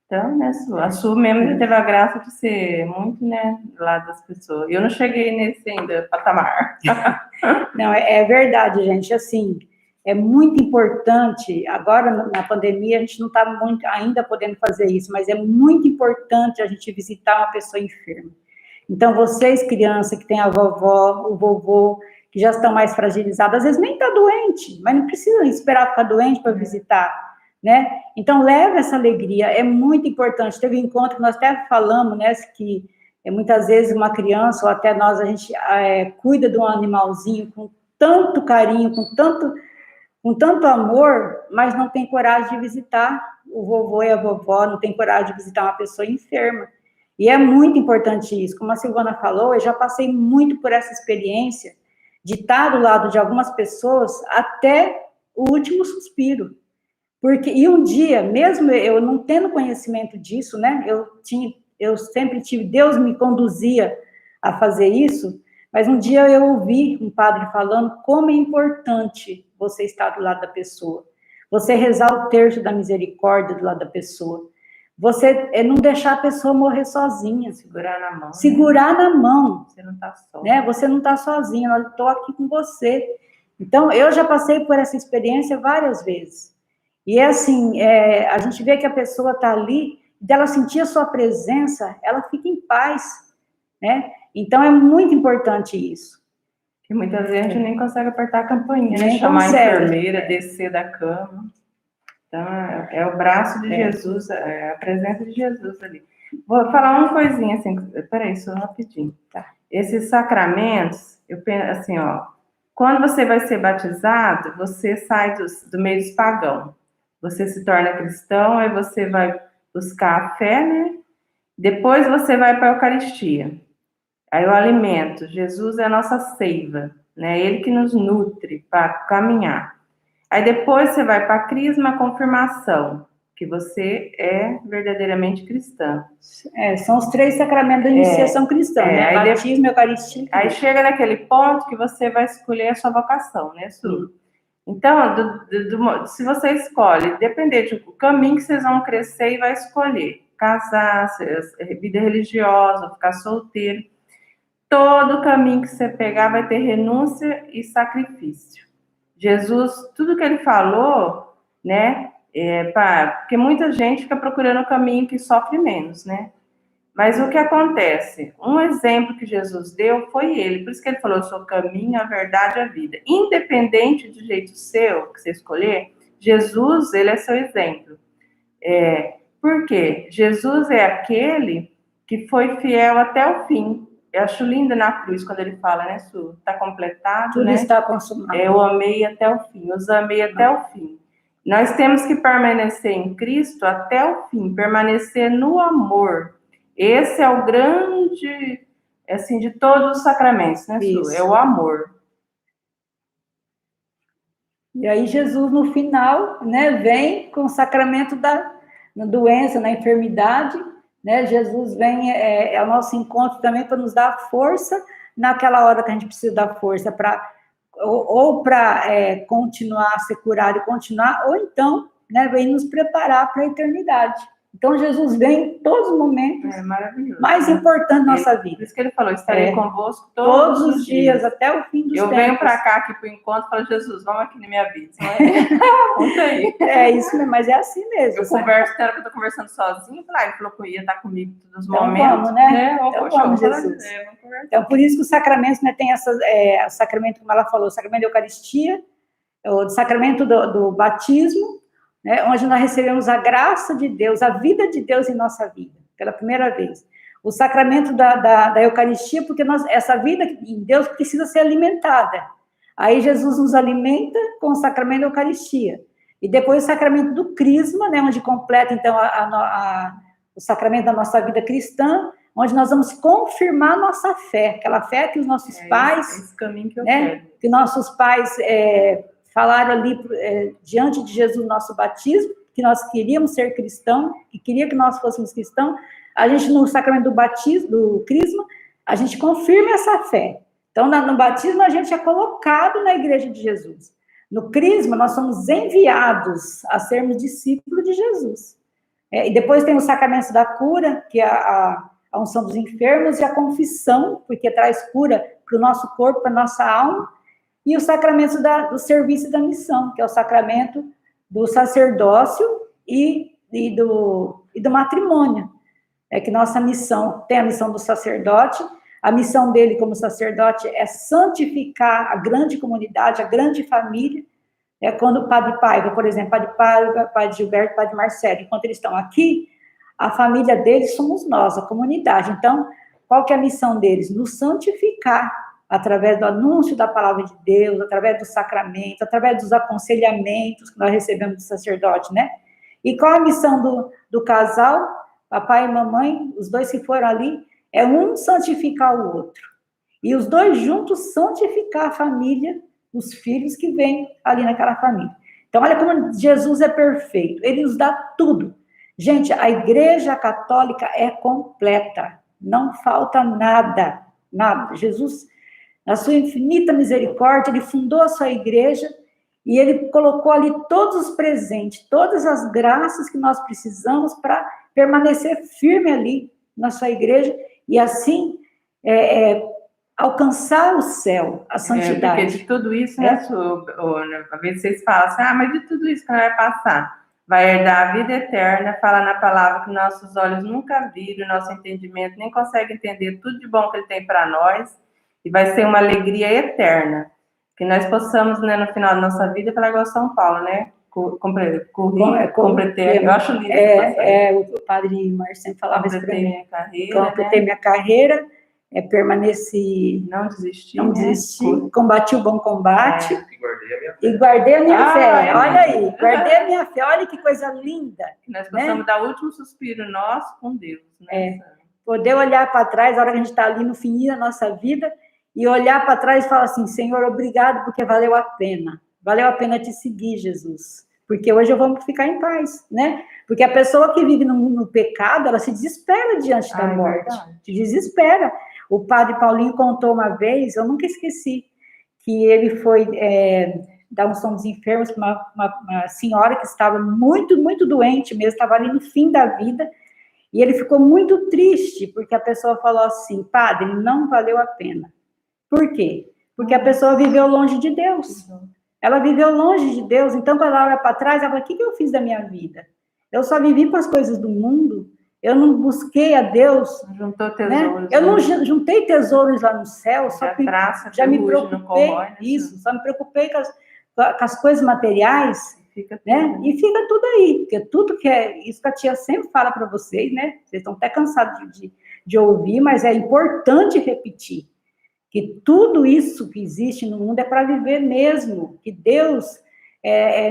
Então, né, a Su mesmo já teve a graça de ser muito, né, do lado das pessoas. Eu não cheguei nesse ainda patamar. Não, é verdade, gente, assim, é muito importante, agora na pandemia a gente não está ainda podendo fazer isso, mas é muito importante a gente visitar uma pessoa enferma. Então, vocês, crianças, que têm a vovó, o vovô, que já estão mais fragilizados, às vezes nem está doente, mas não precisa esperar ficar doente para visitar, né? Então, leva essa alegria, é muito importante. Teve um encontro que nós até falamos, né, que muitas vezes uma criança, ou até nós, a gente cuida de um animalzinho com tanto carinho, com tanto amor, mas não tem coragem de visitar o vovô e a vovó, não tem coragem de visitar uma pessoa enferma. E é muito importante isso. Como a Silvana falou, eu já passei muito por essa experiência de estar do lado de algumas pessoas até o último suspiro. E um dia, mesmo eu não tendo conhecimento disso, né, eu sempre tive, Deus me conduzia a fazer isso, mas um dia eu ouvi um padre falando como é importante você estar do lado da pessoa, você rezar o terço da misericórdia do lado da pessoa, você não deixar a pessoa morrer sozinha. Segurar na mão. Segurar na mão. Você não está só. Né? Você não está sozinha, eu estou aqui com você. Então, eu já passei por essa experiência várias vezes. E é assim, a gente vê que a pessoa está ali, dela sentir a sua presença, ela fica em paz, né? Então, é muito importante isso. Que muitas vezes a gente nem consegue apertar a campainha, né? Nem Chamar consegue. a enfermeira, descer da cama. Então, é o braço de Jesus, é a presença de Jesus ali. Vou falar uma coisinha assim, peraí, só rapidinho. Tá. Esses sacramentos, eu penso assim, ó, quando você vai ser batizado, você sai do meio dos pagãos. Você se torna cristão, aí você vai buscar a fé, né? Depois você vai para a Eucaristia. Aí o alimento, Jesus é a nossa seiva, né? Ele que nos nutre para caminhar. Aí depois você vai para a crisma, a confirmação, que você é verdadeiramente cristã. São os 3 sacramentos da iniciação cristã, né? Batismo, Eucaristia. Aí chega naquele ponto que você vai escolher a sua vocação, né, Su? Então, se você escolhe, dependendo do caminho que vocês vão crescer e vai escolher, casar, vida religiosa, ficar solteiro, todo caminho que você pegar vai ter renúncia e sacrifício. Jesus, tudo que ele falou, né, porque muita gente fica procurando o caminho que sofre menos, né? Mas o que acontece? Um exemplo que Jesus deu foi ele. Por isso que ele falou, eu sou o caminho, a verdade e a vida. Independente do jeito seu, que você escolher, Jesus, ele é seu exemplo. Por quê? Jesus é aquele que foi fiel até o fim. Eu acho lindo na cruz, quando ele fala, né, Su? Está completado, tudo, né? Está consumado. Eu amei até o fim, os amei até o fim. Nós temos que permanecer em Cristo até o fim, permanecer no amor. Esse é o grande, assim, de todos os sacramentos, né, Su? É o amor. E aí Jesus, no final, né, vem com o sacramento na doença, na enfermidade, né? Jesus vem, é o nosso encontro também para nos dar força naquela hora que a gente precisa dar força para continuar a ser curado e continuar, ou então, né, vem nos preparar para a eternidade. Então, Jesus vem em todos os momentos mais importantes da nossa vida. Por isso que ele falou, estarei convosco todos os dias, até o fim dos tempos. Eu venho para cá, aqui para o encontro, e falo, Jesus, vamos aqui na minha vida. Conta aí. É isso mesmo, mas é assim mesmo. Eu converso, que eu estou conversando sozinha, ele falou que ia estar comigo em todos os então, momentos. Vamos, né? Então, vamos, Jesus. Então, por isso que os sacramentos, né, tem o sacramento, como ela falou, o sacramento da Eucaristia, o sacramento do batismo, né, onde nós recebemos a graça de Deus, a vida de Deus em nossa vida, pela primeira vez. O sacramento da Eucaristia, porque essa vida em Deus precisa ser alimentada. Aí Jesus nos alimenta com o sacramento da Eucaristia. E depois o sacramento do Crisma, né, onde completa, então, o sacramento da nossa vida cristã, onde nós vamos confirmar a nossa fé, aquela fé que os nossos pais... Esse caminho que eu né, quero. que nossos pais falaram ali diante de Jesus, nosso batismo, que nós queríamos ser cristãos, que queria que nós fôssemos cristãos. A gente, no sacramento do batismo, do Crisma, a gente confirma essa fé. Então, no batismo, a gente é colocado na igreja de Jesus. No Crisma, nós somos enviados a sermos discípulos de Jesus. E depois tem o sacramento da cura, que é a unção dos enfermos, e a confissão, porque traz cura para o nosso corpo, para a nossa alma, e o sacramento do serviço e da missão, que é o sacramento do sacerdócio e do matrimônio. É que nossa missão, tem a missão do sacerdote, a missão dele como sacerdote é santificar a grande comunidade, a grande família. É quando o Padre Paiva, por exemplo, Padre Paiva, Padre Gilberto, Padre Marcelo, enquanto eles estão aqui, a família deles somos nós, a comunidade. Então, qual que é a missão deles? Nos santificar, através do anúncio da palavra de Deus, através do sacramento, através dos aconselhamentos que nós recebemos do sacerdote, né? E qual a missão do casal? Papai e mamãe, os dois que foram ali, é um santificar o outro. E os dois juntos santificar a família, os filhos que vêm ali naquela família. Então, olha como Jesus é perfeito. Ele nos dá tudo. Gente, a Igreja Católica é completa. Não falta nada. Nada. Jesus, na sua infinita misericórdia, ele fundou a sua igreja e ele colocou ali todos os presentes, todas as graças que nós precisamos para permanecer firme ali na sua igreja e assim alcançar o céu, a santidade. Porque de tudo isso, né, às vezes vocês falam assim, mas de tudo isso que não vai passar, vai herdar a vida eterna, fala na palavra que nossos olhos nunca viram, nosso entendimento nem consegue entender tudo de bom que ele tem para nós, e vai ser uma alegria eterna, que nós possamos, né, no final da nossa vida, falar igual São Paulo, né, completei, eu acho lindo. O Padre Marcelo falava isso para mim. Minha carreira, completei minha carreira, permaneci, não desistir, combati o bom combate, e guardei a minha fé. E guardei a minha fé, olha aí, guardei a minha fé, olha que coisa linda. Nós possamos dar o último suspiro nosso com Deus, né? Poder olhar para trás, a hora que a gente está ali no fim da nossa vida, e olhar para trás e falar assim, Senhor, obrigado, porque valeu a pena te seguir, Jesus, porque hoje eu vou ficar em paz, né? Porque a pessoa que vive no pecado, ela se desespera diante da morte, se desespera. O Padre Paulinho contou uma vez, eu nunca esqueci, que ele foi dar unção dos enfermos para uma senhora que estava muito, muito doente mesmo, estava ali no fim da vida, e ele ficou muito triste, porque a pessoa falou assim, Padre, não valeu a pena. Por quê? Porque a pessoa viveu longe de Deus. Ela viveu longe de Deus, então quando ela olha para trás, ela fala, o que eu fiz da minha vida? Eu só vivi para as coisas do mundo, eu não busquei a Deus. Juntou tesouros. Né? Eu não juntei tesouros lá no céu, só que já me preocupei, só me preocupei com as coisas materiais, né? E fica tudo aí, porque tudo que isso que a tia sempre fala para vocês, né? Vocês estão até cansados de ouvir, mas é importante repetir, que tudo isso que existe no mundo é para viver mesmo, que Deus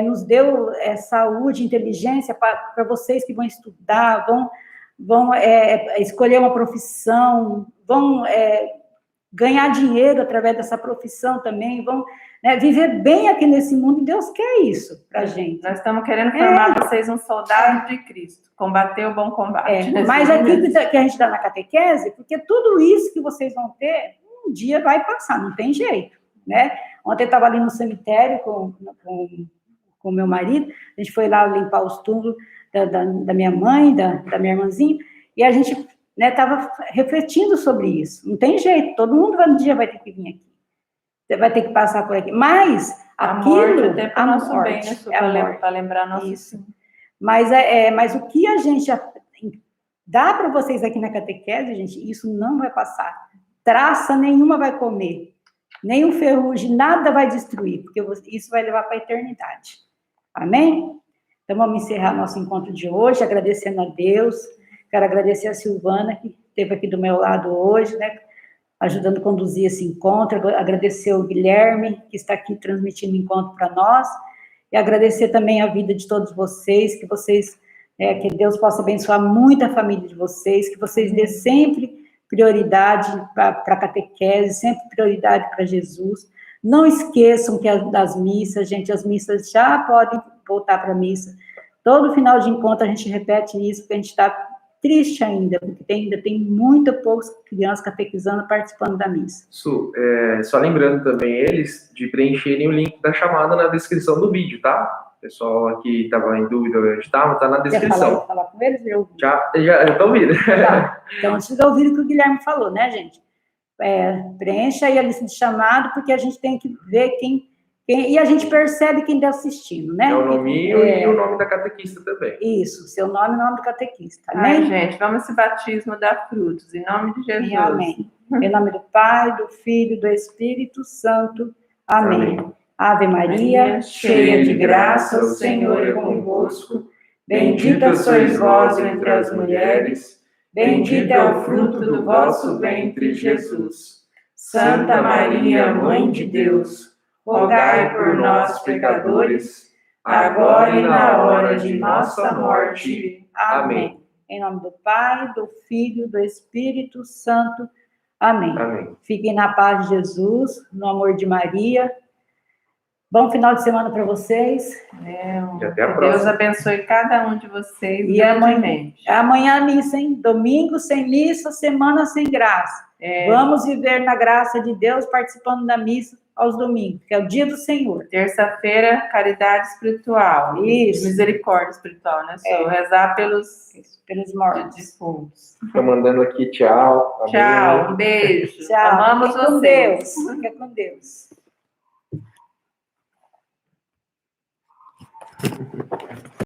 nos deu saúde, inteligência para vocês que vão estudar, vão escolher uma profissão, vão ganhar dinheiro através dessa profissão também, vão viver bem aqui nesse mundo, e Deus quer isso para a gente. Nós estamos querendo formar vocês um soldado de Cristo, combater o bom combate. Mas aqui que a gente dá na catequese, porque tudo isso que vocês vão ter, um dia vai passar, não tem jeito, né? Ontem eu estava ali no cemitério com meu marido, a gente foi lá limpar os túmulos da minha mãe, da minha irmãzinha, e a gente estava refletindo sobre isso. Não tem jeito, todo mundo um dia vai ter que vir aqui. Você vai ter que passar por aqui. Mas aquilo... A morte, para lembrar nosso... Isso. Mas o que a gente dá para vocês aqui na catequese, gente, isso não vai passar. Traça nenhuma vai comer, nenhum ferrugem, nada vai destruir, porque isso vai levar para a eternidade. Amém? Então, vamos encerrar nosso encontro de hoje, agradecendo a Deus. Quero agradecer a Silvana, que esteve aqui do meu lado hoje, né, ajudando a conduzir esse encontro. Agradecer o Guilherme, que está aqui transmitindo o encontro para nós. E agradecer também a vida de todos vocês, que Deus possa abençoar muito a família de vocês, que vocês dêem sempre prioridade para a catequese, sempre prioridade para Jesus. Não esqueçam que das missas, gente, as missas já podem voltar para a missa. Todo final de encontro a gente repete isso, porque a gente está triste ainda, porque ainda tem muito poucas crianças catequizando, participando da missa. Só lembrando também eles de preencherem o link da chamada na descrição do vídeo, tá? Pessoal aqui estava em dúvida onde estava, tá na descrição. Quer falar com eles? Já estou ouvindo. Tá. Então, vocês ouviram o que o Guilherme falou, né, gente? Preencha aí a lista de chamado, porque a gente tem que ver quem e a gente percebe quem está assistindo, né? É o nominho e o nome da catequista também. Isso, seu nome e o nome do catequista. Amém? Amém? Gente, vamos esse batismo dar frutos, em nome de Jesus. Amém. Em nome do Pai, do Filho e do Espírito Santo. Amém. Amém. Ave Maria, cheia de graça, o Senhor é convosco. Bendita sois vós entre as mulheres, bendito é o fruto do vosso ventre, Jesus. Santa Maria, Mãe de Deus, rogai por nós, pecadores, agora e na hora de nossa morte. Amém. Em nome do Pai, do Filho e do Espírito Santo. Amém. Amém. Fiquem na paz de Jesus, no amor de Maria. Bom final de semana para vocês. E até a Que próxima. Deus abençoe cada um de vocês. E amanhã a missa, hein? Domingo sem missa, semana sem graça. Vamos viver na graça de Deus, participando da missa aos domingos, que é o dia do Senhor. Terça-feira, caridade espiritual. Isso. Misericórdia espiritual, né? Rezar pelos mortos. defuntos. Estou mandando aqui tchau. Amém. Tchau, um beijo. Tchau. Amamos Fique com vocês. Deus. Fica com Deus.